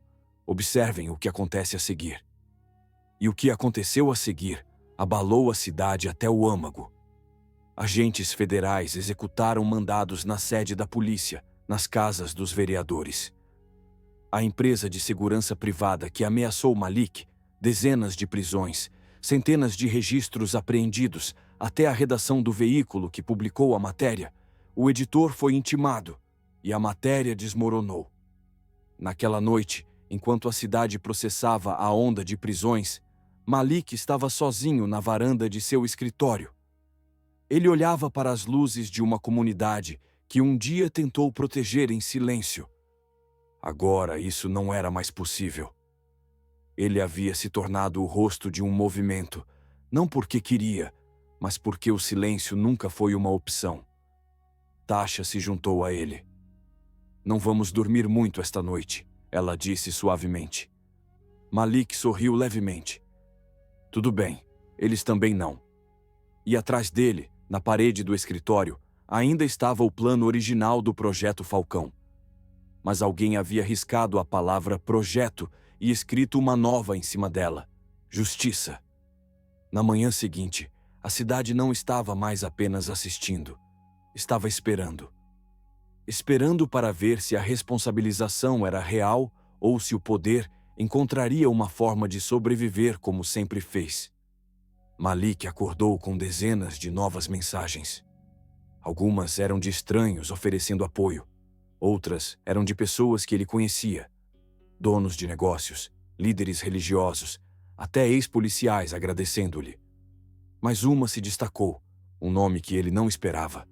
Observem o que acontece a seguir. E o que aconteceu a seguir abalou a cidade até o âmago. Agentes federais executaram mandados na sede da polícia, nas casas dos vereadores. A empresa de segurança privada que ameaçou Malik, dezenas de prisões, centenas de registros apreendidos, até a redação do veículo que publicou a matéria, o editor foi intimado e a matéria desmoronou. Naquela noite, enquanto a cidade processava a onda de prisões, Malik estava sozinho na varanda de seu escritório. Ele olhava para as luzes de uma comunidade que um dia tentou proteger em silêncio. Agora isso não era mais possível. Ele havia se tornado o rosto de um movimento, não porque queria, mas porque o silêncio nunca foi uma opção. Tasha se juntou a ele. "Não vamos dormir muito esta noite", ela disse suavemente. Malik sorriu levemente. "Tudo bem, eles também não." E atrás dele, na parede do escritório, ainda estava o plano original do Projeto Falcão. Mas alguém havia riscado a palavra projeto e escrito uma nova em cima dela: Justiça. Na manhã seguinte, a cidade não estava mais apenas assistindo. Estava esperando. Esperando para ver se a responsabilização era real ou se o poder encontraria uma forma de sobreviver como sempre fez. Malik acordou com dezenas de novas mensagens. Algumas eram de estranhos oferecendo apoio. Outras eram de pessoas que ele conhecia. Donos de negócios, líderes religiosos, até ex-policiais agradecendo-lhe. Mas uma se destacou, um nome que ele não esperava.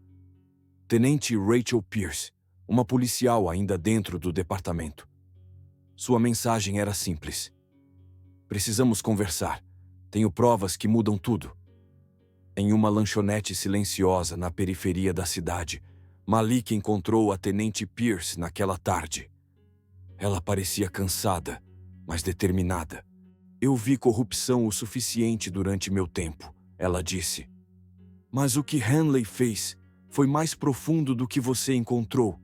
Tenente Rachel Pierce, uma policial ainda dentro do departamento. Sua mensagem era simples. "Precisamos conversar. Tenho provas que mudam tudo." Em uma lanchonete silenciosa na periferia da cidade, Malik encontrou a Tenente Pierce naquela tarde. Ela parecia cansada, mas determinada. "Eu vi corrupção o suficiente durante meu tempo", ela disse. "Mas o que Hanley fez foi mais profundo do que você encontrou."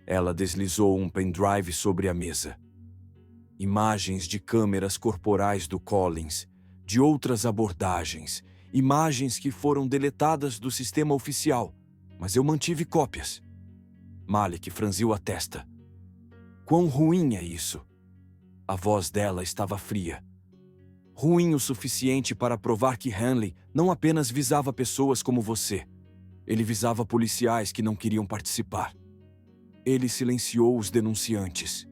Ela deslizou um pendrive sobre a mesa. Imagens de câmeras corporais do Collins, de outras abordagens, imagens que foram deletadas do sistema oficial, mas eu mantive cópias. Malik franziu a testa. "Quão ruim é isso?" A voz dela estava fria. "Ruim o suficiente para provar que Hanley não apenas visava pessoas como você. Ele visava policiais que não queriam participar. Ele silenciou os denunciantes.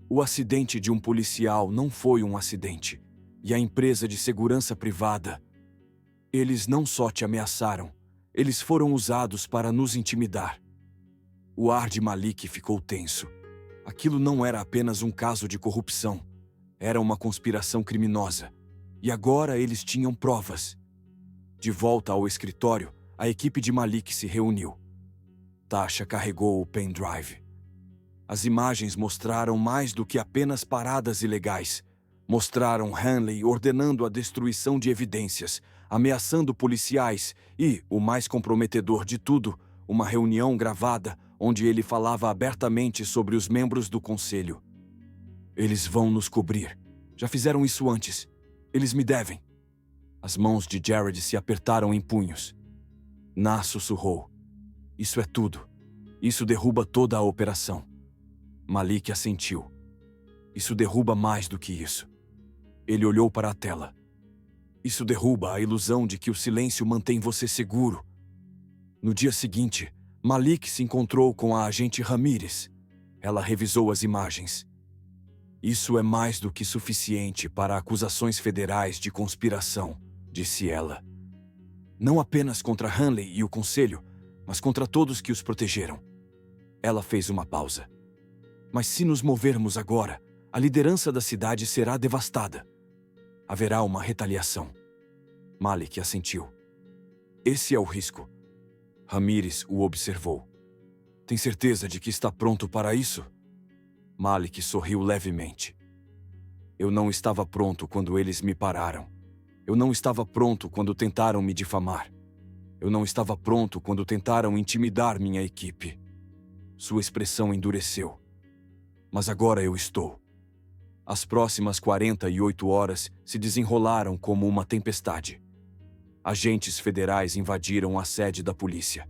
O acidente de um policial não foi um acidente, e a empresa de segurança privada. Eles não só te ameaçaram, eles foram usados para nos intimidar." O ar de Malik ficou tenso. Aquilo não era apenas um caso de corrupção. Era uma conspiração criminosa. E agora eles tinham provas. De volta ao escritório, a equipe de Malik se reuniu. Tasha carregou o pendrive. As imagens mostraram mais do que apenas paradas ilegais. Mostraram Hanley ordenando a destruição de evidências, ameaçando policiais e, o mais comprometedor de tudo, uma reunião gravada onde ele falava abertamente sobre os membros do conselho. "Eles vão nos cobrir. Já fizeram isso antes. Eles me devem." As mãos de Jared se apertaram em punhos. Nah sussurrou. "Isso é tudo. Isso derruba toda a operação." Malik assentiu. "Isso derruba mais do que isso." Ele olhou para a tela. "Isso derruba a ilusão de que o silêncio mantém você seguro." No dia seguinte, Malik se encontrou com a agente Ramírez. Ela revisou as imagens. "Isso é mais do que suficiente para acusações federais de conspiração", disse ela. "Não apenas contra Hanley e o conselho, mas contra todos que os protegeram." Ela fez uma pausa. "Mas se nos movermos agora, a liderança da cidade será devastada. Haverá uma retaliação." Malik assentiu. "Esse é o risco." Ramírez o observou. "Tem certeza de que está pronto para isso?" Malik sorriu levemente. "Eu não estava pronto quando eles me pararam. Eu não estava pronto quando tentaram me difamar. Eu não estava pronto quando tentaram intimidar minha equipe." Sua expressão endureceu. "Mas agora eu estou." As próximas 48 horas se desenrolaram como uma tempestade. Agentes federais invadiram a sede da polícia.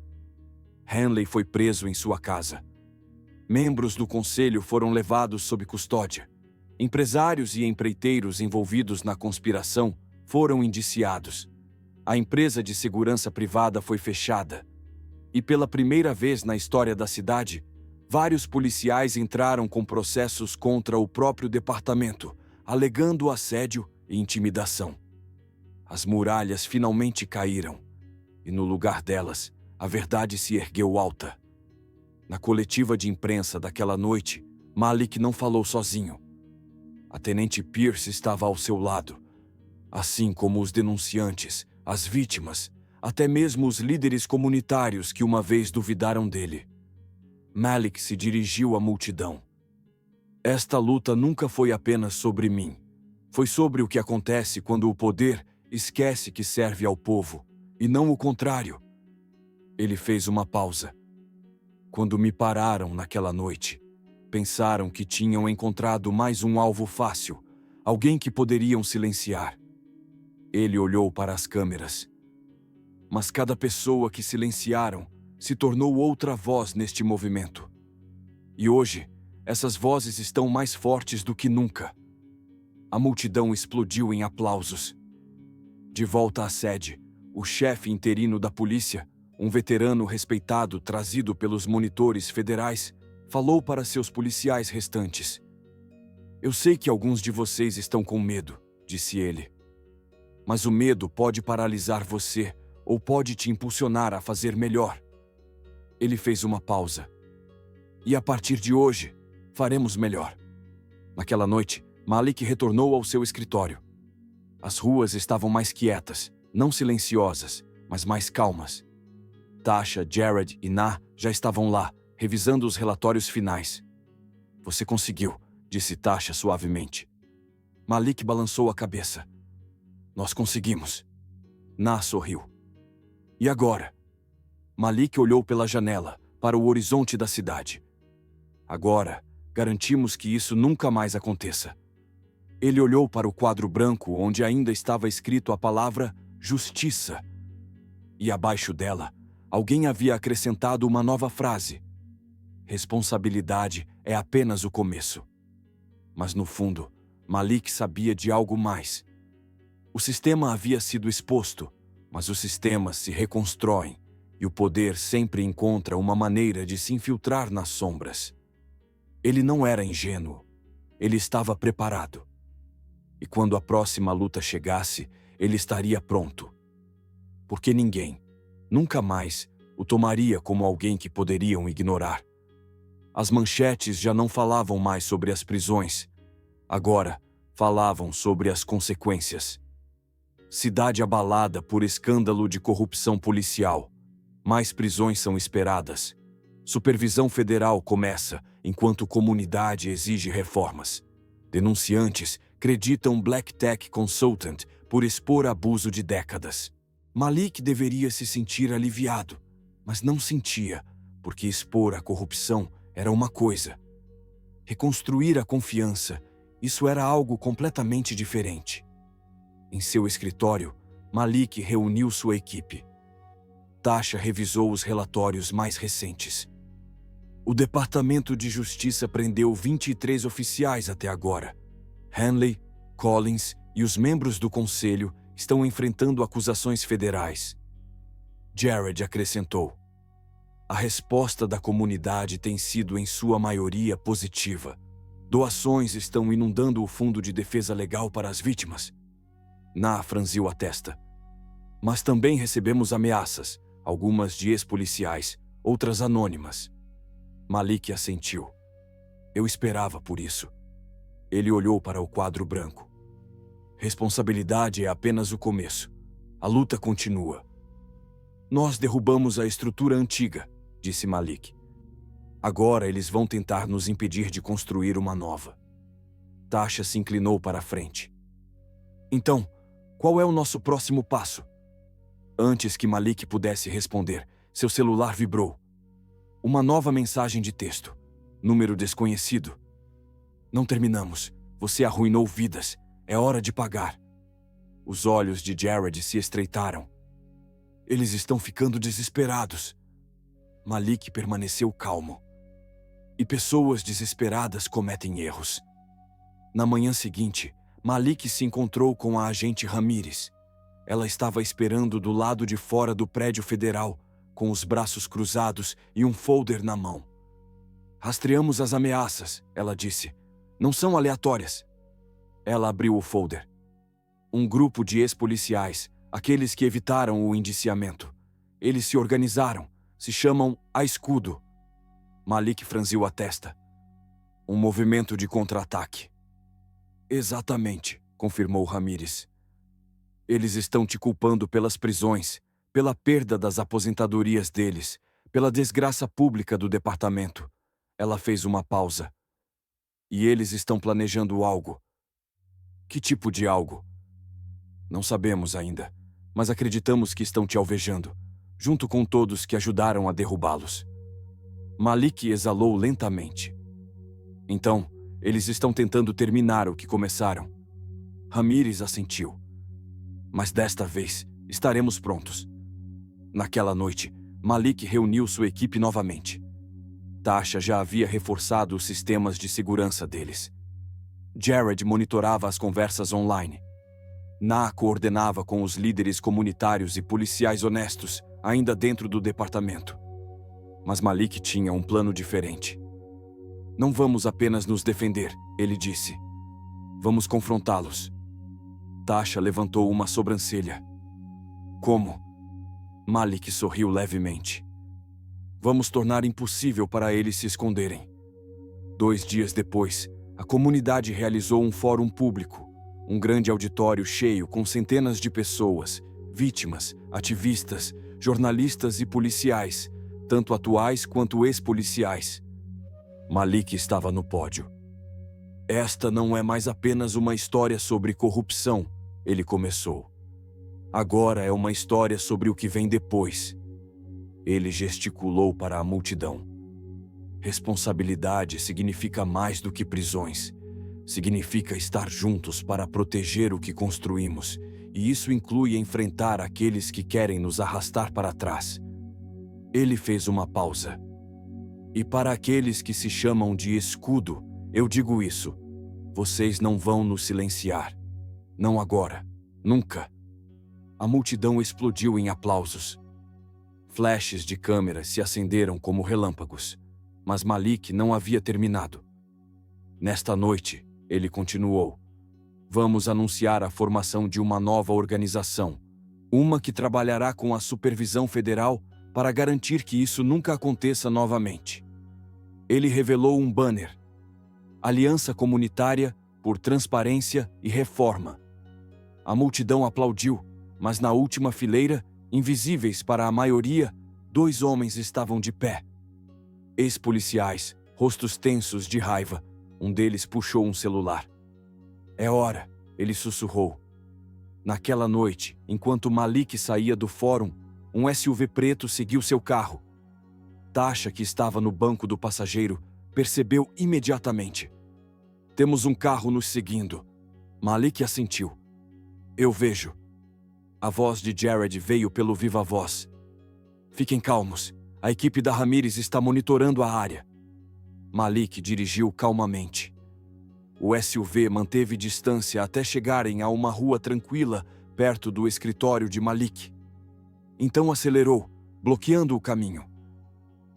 Hanley foi preso em sua casa. Membros do conselho foram levados sob custódia. Empresários e empreiteiros envolvidos na conspiração foram indiciados. A empresa de segurança privada foi fechada. E pela primeira vez na história da cidade, vários policiais entraram com processos contra o próprio departamento, alegando assédio e intimidação. As muralhas finalmente caíram, e no lugar delas, a verdade se ergueu alta. Na coletiva de imprensa daquela noite, Malik não falou sozinho. A tenente Pierce estava ao seu lado, assim como os denunciantes, as vítimas, até mesmo os líderes comunitários que uma vez duvidaram dele. Malik se dirigiu à multidão. Esta luta nunca foi apenas sobre mim. Foi sobre o que acontece quando o poder esquece que serve ao povo, e não o contrário. Ele fez uma pausa. Quando me pararam naquela noite, pensaram que tinham encontrado mais um alvo fácil, alguém que poderiam silenciar. Ele olhou para as câmeras. Mas cada pessoa que silenciaram se tornou outra voz neste movimento. E hoje, essas vozes estão mais fortes do que nunca. A multidão explodiu em aplausos. De volta à sede, o chefe interino da polícia, um veterano respeitado trazido pelos monitores federais, falou para seus policiais restantes. Eu sei que alguns de vocês estão com medo, disse ele. Mas o medo pode paralisar você ou pode te impulsionar a fazer melhor. Ele fez uma pausa. E a partir de hoje, faremos melhor. Naquela noite, Malik retornou ao seu escritório. As ruas estavam mais quietas, não silenciosas, mas mais calmas. Tasha, Jared e Na já estavam lá, revisando os relatórios finais. Você conseguiu, disse Tasha suavemente. Malik balançou a cabeça. Nós conseguimos. Na sorriu. E agora? Malik olhou pela janela, para o horizonte da cidade. Agora, garantimos que isso nunca mais aconteça. Ele olhou para o quadro branco onde ainda estava escrito a palavra justiça. E abaixo dela, alguém havia acrescentado uma nova frase. Responsabilidade é apenas o começo. Mas no fundo, Malik sabia de algo mais. O sistema havia sido exposto, mas os sistemas se reconstroem, e o poder sempre encontra uma maneira de se infiltrar nas sombras. Ele não era ingênuo. Ele estava preparado. E quando a próxima luta chegasse, ele estaria pronto. Porque ninguém, nunca mais, o tomaria como alguém que poderiam ignorar. As manchetes já não falavam mais sobre as prisões. Agora, falavam sobre as consequências. Cidade abalada por escândalo de corrupção policial. Mais prisões são esperadas. Supervisão federal começa, enquanto comunidade exige reformas. Denunciantes acreditam Black Tech Consultant por expor abuso de décadas. Malik deveria se sentir aliviado, mas não sentia, porque expor a corrupção era uma coisa. Reconstruir a confiança, isso era algo completamente diferente. Em seu escritório, Malik reuniu sua equipe. Tasha revisou os relatórios mais recentes. O Departamento de Justiça prendeu 23 oficiais até agora. Hanley, Collins e os membros do conselho estão enfrentando acusações federais. Jared acrescentou. A resposta da comunidade tem sido em sua maioria positiva. Doações estão inundando o Fundo de Defesa Legal para as vítimas. Na franziu a testa. Mas também recebemos ameaças, algumas de ex-policiais, outras anônimas. Malik assentiu. Eu esperava por isso. Ele olhou para o quadro branco. Responsabilidade é apenas o começo. A luta continua. Nós derrubamos a estrutura antiga, disse Malik. Agora eles vão tentar nos impedir de construir uma nova. Tasha se inclinou para a frente. Então, qual é o nosso próximo passo? Antes que Malik pudesse responder, seu celular vibrou. Uma nova mensagem de texto. Número desconhecido. Não terminamos. Você arruinou vidas. É hora de pagar. Os olhos de Jared se estreitaram. Eles estão ficando desesperados. Malik permaneceu calmo. E pessoas desesperadas cometem erros. Na manhã seguinte, Malik se encontrou com a agente Ramírez. Ela estava esperando do lado de fora do prédio federal, com os braços cruzados e um folder na mão. Rastreamos as ameaças, ela disse. Não são aleatórias. Ela abriu o folder. Um grupo de ex-policiais, aqueles que evitaram o indiciamento. Eles se organizaram, se chamam A Escudo. Malik franziu a testa. Um movimento de contra-ataque. Exatamente, confirmou Ramírez. Eles estão te culpando pelas prisões, pela perda das aposentadorias deles, pela desgraça pública do departamento. Ela fez uma pausa. E eles estão planejando algo. Que tipo de algo? Não sabemos ainda, mas acreditamos que estão te alvejando, junto com todos que ajudaram a derrubá-los. Malik exalou lentamente. Então, eles estão tentando terminar o que começaram. Ramírez assentiu. Mas desta vez, estaremos prontos. Naquela noite, Malik reuniu sua equipe novamente. Tasha já havia reforçado os sistemas de segurança deles. Jared monitorava as conversas online. Na coordenava com os líderes comunitários e policiais honestos, ainda dentro do departamento. Mas Malik tinha um plano diferente. Não vamos apenas nos defender, ele disse. Vamos confrontá-los. Tasha levantou uma sobrancelha. Como? Malik sorriu levemente. Vamos tornar impossível para eles se esconderem. 2 dias depois, a comunidade realizou um fórum público, um grande auditório cheio com centenas de pessoas, vítimas, ativistas, jornalistas e policiais, tanto atuais quanto ex-policiais. Malik estava no pódio. Esta não é mais apenas uma história sobre corrupção, ele começou. Agora é uma história sobre o que vem depois. Ele gesticulou para a multidão. Responsabilidade significa mais do que prisões. Significa estar juntos para proteger o que construímos, e isso inclui enfrentar aqueles que querem nos arrastar para trás. Ele fez uma pausa. E para aqueles que se chamam de escudo, eu digo isso. Vocês não vão nos silenciar. Não agora. Nunca. A multidão explodiu em aplausos. Flashes de câmera se acenderam como relâmpagos. Mas Malik não havia terminado. Nesta noite, ele continuou. Vamos anunciar a formação de uma nova organização. Uma que trabalhará com a supervisão federal para garantir que isso nunca aconteça novamente. Ele revelou um banner. Aliança Comunitária por Transparência e Reforma. A multidão aplaudiu, mas na última fileira, invisíveis para a maioria, 2 homens estavam de pé. Ex-policiais, rostos tensos de raiva. Um deles puxou um celular. É hora, ele sussurrou. Naquela noite, enquanto Malik saía do fórum, um SUV preto seguiu seu carro. Tasha, que estava no banco do passageiro, percebeu imediatamente. Temos um carro nos seguindo. Malik assentiu. Eu vejo. A voz de Jared veio pelo viva-voz. Fiquem calmos. A equipe da Ramírez está monitorando a área. Malik dirigiu calmamente. O SUV manteve distância até chegarem a uma rua tranquila perto do escritório de Malik. Então acelerou, bloqueando o caminho.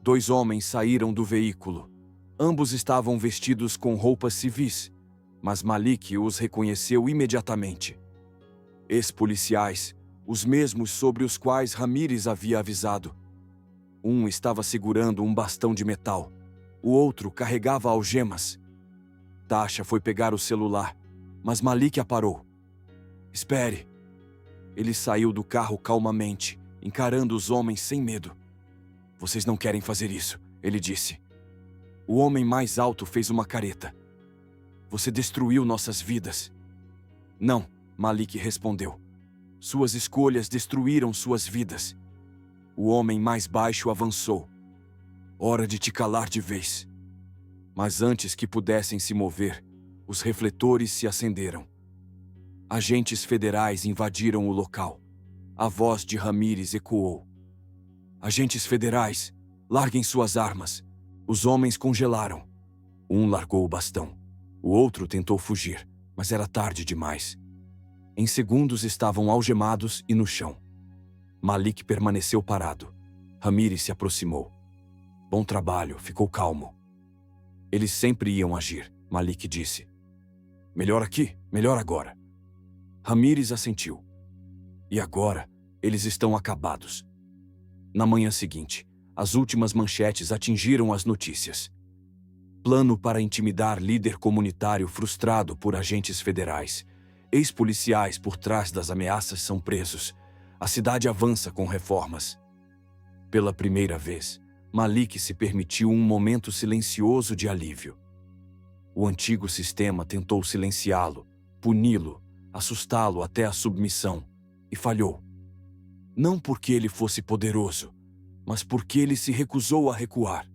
2 homens saíram do veículo. Ambos estavam vestidos com roupas civis, mas Malik os reconheceu imediatamente. Ex-policiais, os mesmos sobre os quais Ramírez havia avisado. Um estava segurando um bastão de metal. O outro carregava algemas. Tasha foi pegar o celular, mas Malik a parou. Espere. Ele saiu do carro calmamente, encarando os homens sem medo. Vocês não querem fazer isso, ele disse. O homem mais alto fez uma careta. Você destruiu nossas vidas. Não, Malik respondeu. Suas escolhas destruíram suas vidas. O homem mais baixo avançou. Hora de te calar de vez. Mas antes que pudessem se mover, os refletores se acenderam. Agentes federais invadiram o local. A voz de Ramírez ecoou. Agentes federais, larguem suas armas. Os homens congelaram. Um largou o bastão. O outro tentou fugir, mas era tarde demais. Em segundos estavam algemados e no chão. Malik permaneceu parado. Ramírez se aproximou. Bom trabalho, ficou calmo. Eles sempre iam agir, Malik disse. Melhor aqui, melhor agora. Ramírez assentiu. E agora, eles estão acabados. Na manhã seguinte, as últimas manchetes atingiram as notícias. Plano para intimidar líder comunitário frustrado por agentes federais. Ex-policiais por trás das ameaças são presos. A cidade avança com reformas. Pela primeira vez, Malik se permitiu um momento silencioso de alívio. O antigo sistema tentou silenciá-lo, puni-lo, assustá-lo até a submissão, e falhou. Não porque ele fosse poderoso, mas porque ele se recusou a recuar.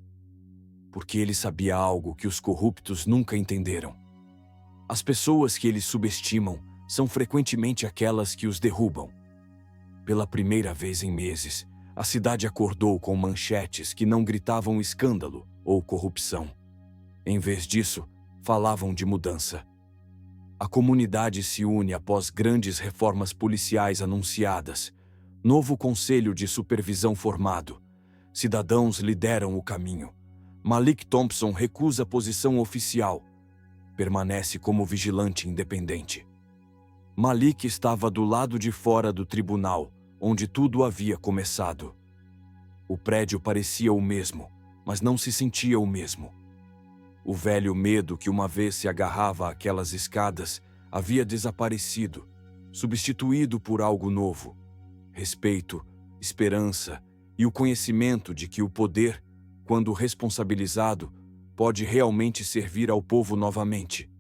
Porque ele sabia algo que os corruptos nunca entenderam. As pessoas que eles subestimam são frequentemente aquelas que os derrubam. Pela primeira vez em meses, a cidade acordou com manchetes que não gritavam escândalo ou corrupção. Em vez disso, falavam de mudança. A comunidade se une após grandes reformas policiais anunciadas. Novo conselho de supervisão formado. Cidadãos lideram o caminho. Malik Thompson recusa a posição oficial. Permanece como vigilante independente. Malik estava do lado de fora do tribunal, onde tudo havia começado. O prédio parecia o mesmo, mas não se sentia o mesmo. O velho medo que uma vez se agarrava àquelas escadas havia desaparecido, substituído por algo novo. Respeito, esperança e o conhecimento de que o poder, quando responsabilizado, pode realmente servir ao povo novamente.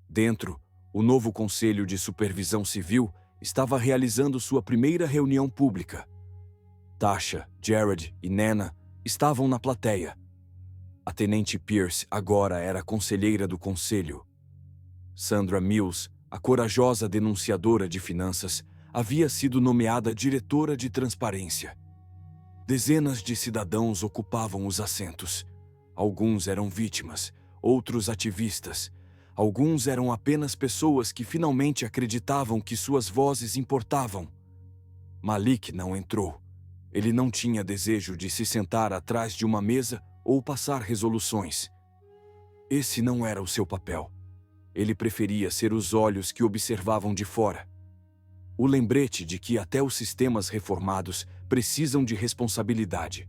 Dentro, o novo Conselho de Supervisão Civil estava realizando sua primeira reunião pública. Tasha, Jared e Nana estavam na plateia. A tenente Pierce agora era conselheira do conselho. Sandra Mills, a corajosa denunciadora de finanças, havia sido nomeada diretora de transparência. Dezenas de cidadãos ocupavam os assentos. Alguns eram vítimas, outros ativistas. Alguns eram apenas pessoas que finalmente acreditavam que suas vozes importavam. Malik não entrou. Ele não tinha desejo de se sentar atrás de uma mesa ou passar resoluções. Esse não era o seu papel. Ele preferia ser os olhos que observavam de fora. O lembrete de que até os sistemas reformados precisam de responsabilidade.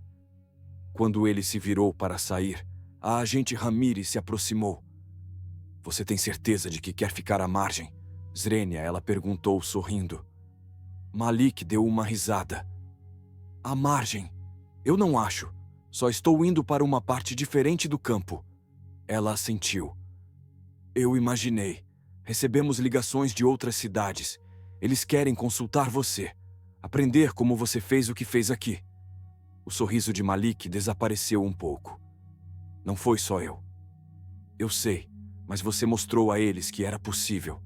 Quando ele se virou para sair, a agente Ramírez se aproximou. Você tem certeza de que quer ficar à margem? Zrenia, ela perguntou sorrindo. Malik deu uma risada. À margem? Eu não acho. Só estou indo para uma parte diferente do campo. Ela assentiu. Eu imaginei. Recebemos ligações de outras cidades. Eles querem consultar você. Aprender como você fez o que fez aqui. O sorriso de Malik desapareceu um pouco. Não foi só eu. Eu sei, mas você mostrou a eles que era possível.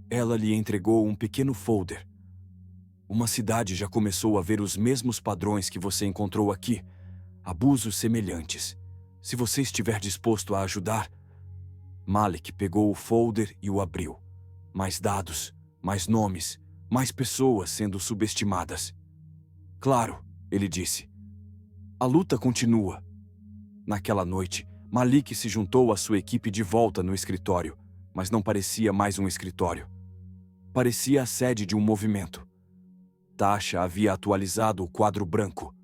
Ela lhe entregou um pequeno folder. Uma cidade já começou a ver os mesmos padrões que você encontrou aqui. Abusos semelhantes. Se você estiver disposto a ajudar... Malik pegou o folder e o abriu. Mais dados, mais nomes, mais pessoas sendo subestimadas. Claro, ele disse. A luta continua. Naquela noite, Malik se juntou à sua equipe de volta no escritório, mas não parecia mais um escritório. Parecia a sede de um movimento. Tasha havia atualizado o quadro branco.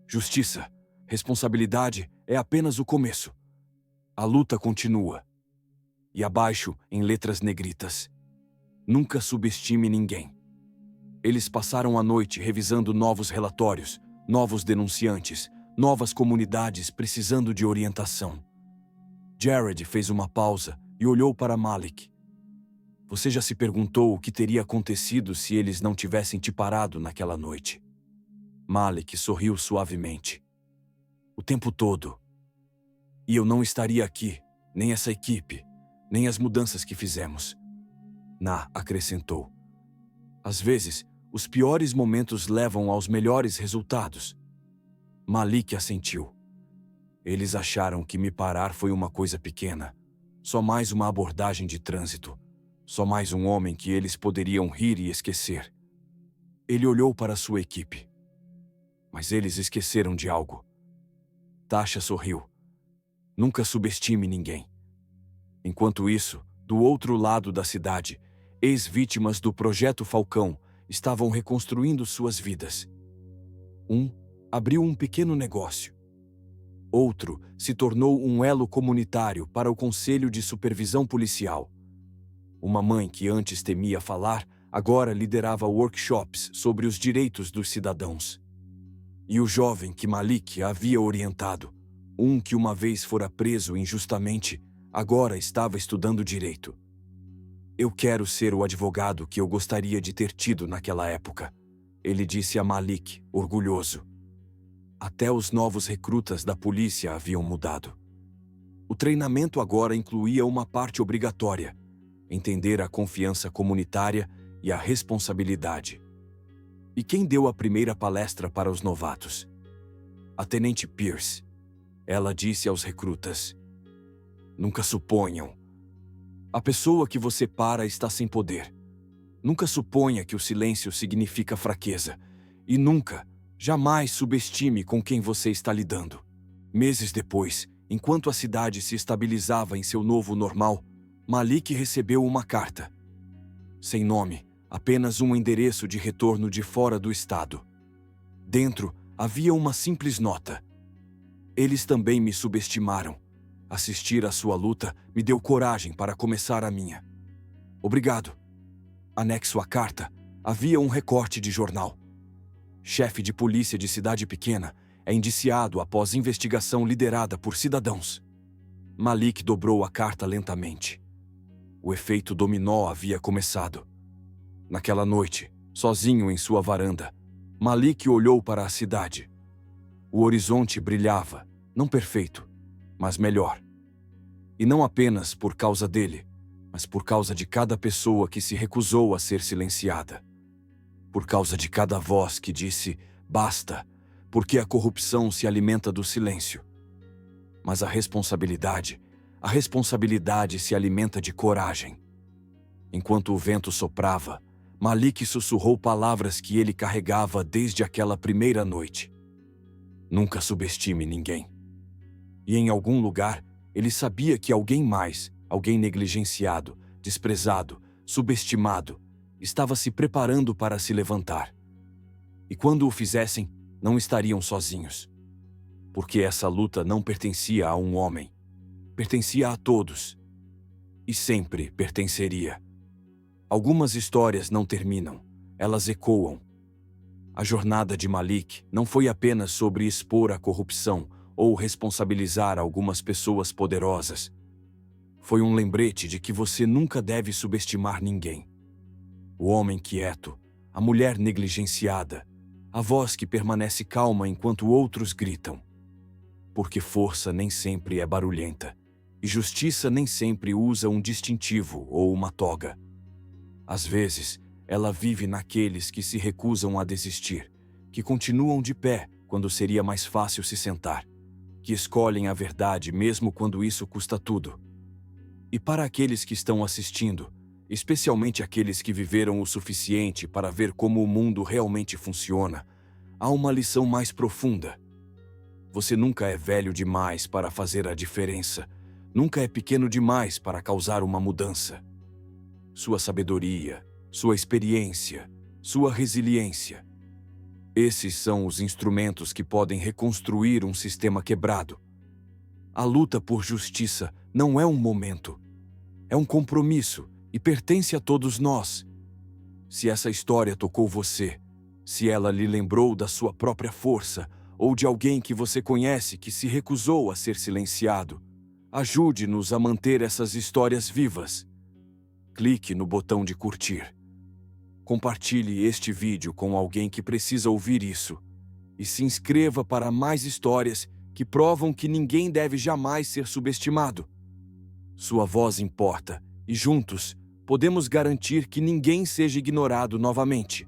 Justiça, responsabilidade é apenas o começo. A luta continua. E abaixo, em letras negritas. Nunca subestime ninguém. Eles passaram a noite revisando novos relatórios, novos denunciantes, novas comunidades precisando de orientação. Jared fez uma pausa e olhou para Malik. Você já se perguntou o que teria acontecido se eles não tivessem te parado naquela noite? Malik sorriu suavemente. O tempo todo. E eu não estaria aqui, nem essa equipe, nem as mudanças que fizemos. Na acrescentou. Às vezes, os piores momentos levam aos melhores resultados. Malik assentiu. Eles acharam que me parar foi uma coisa pequena, só mais uma abordagem de trânsito, só mais um homem que eles poderiam rir e esquecer. Ele olhou para sua equipe. Mas eles esqueceram de algo. Tasha sorriu. Nunca subestime ninguém. Enquanto isso, do outro lado da cidade, ex-vítimas do Projeto Falcão estavam reconstruindo suas vidas. Um abriu um pequeno negócio. Outro se tornou um elo comunitário para o Conselho de Supervisão Policial. Uma mãe que antes temia falar, agora liderava workshops sobre os direitos dos cidadãos. E o jovem que Malik havia orientado, um que uma vez fora preso injustamente, agora estava estudando direito. Eu quero ser o advogado que eu gostaria de ter tido naquela época, ele disse a Malik, orgulhoso. Até os novos recrutas da polícia haviam mudado. O treinamento agora incluía uma parte obrigatória: entender a confiança comunitária e a responsabilidade. E quem deu a primeira palestra para os novatos? A Tenente Pierce. Ela disse aos recrutas: Nunca suponham. A pessoa que você para está sem poder. Nunca suponha que o silêncio significa fraqueza. E nunca, jamais subestime com quem você está lidando. Meses depois, enquanto a cidade se estabilizava em seu novo normal, Malik recebeu uma carta. Sem nome, apenas um endereço de retorno de fora do estado. Dentro, havia uma simples nota. Eles também me subestimaram. Assistir à sua luta me deu coragem para começar a minha. Obrigado. Anexo à carta, havia um recorte de jornal. Chefe de polícia de cidade pequena é indiciado após investigação liderada por cidadãos. Malik dobrou a carta lentamente. O efeito dominó havia começado. Naquela noite, sozinho em sua varanda, Malik olhou para a cidade. O horizonte brilhava, não perfeito, mas melhor. E não apenas por causa dele, mas por causa de cada pessoa que se recusou a ser silenciada. Por causa de cada voz que disse, basta, porque a corrupção se alimenta do silêncio. Mas a responsabilidade se alimenta de coragem. Enquanto o vento soprava, Malik sussurrou palavras que ele carregava desde aquela primeira noite. Nunca subestime ninguém. E em algum lugar, ele sabia que alguém mais, alguém negligenciado, desprezado, subestimado, estava se preparando para se levantar. E quando o fizessem, não estariam sozinhos. Porque essa luta não pertencia a um homem. Pertencia a todos. E sempre pertenceria. Algumas histórias não terminam, elas ecoam. A jornada de Malik não foi apenas sobre expor a corrupção ou responsabilizar algumas pessoas poderosas. Foi um lembrete de que você nunca deve subestimar ninguém. O homem quieto, a mulher negligenciada, a voz que permanece calma enquanto outros gritam. Porque força nem sempre é barulhenta, e justiça nem sempre usa um distintivo ou uma toga. Às vezes, ela vive naqueles que se recusam a desistir, que continuam de pé quando seria mais fácil se sentar, que escolhem a verdade mesmo quando isso custa tudo. E para aqueles que estão assistindo, especialmente aqueles que viveram o suficiente para ver como o mundo realmente funciona, há uma lição mais profunda. Você nunca é velho demais para fazer a diferença, nunca é pequeno demais para causar uma mudança. Sua sabedoria, sua experiência, sua resiliência. Esses são os instrumentos que podem reconstruir um sistema quebrado. A luta por justiça não é um momento, é um compromisso e pertence a todos nós. Se essa história tocou você, se ela lhe lembrou da sua própria força ou de alguém que você conhece que se recusou a ser silenciado, ajude-nos a manter essas histórias vivas. Clique no botão de curtir. Compartilhe este vídeo com alguém que precisa ouvir isso. E se inscreva para mais histórias que provam que ninguém deve jamais ser subestimado. Sua voz importa, e juntos, podemos garantir que ninguém seja ignorado novamente.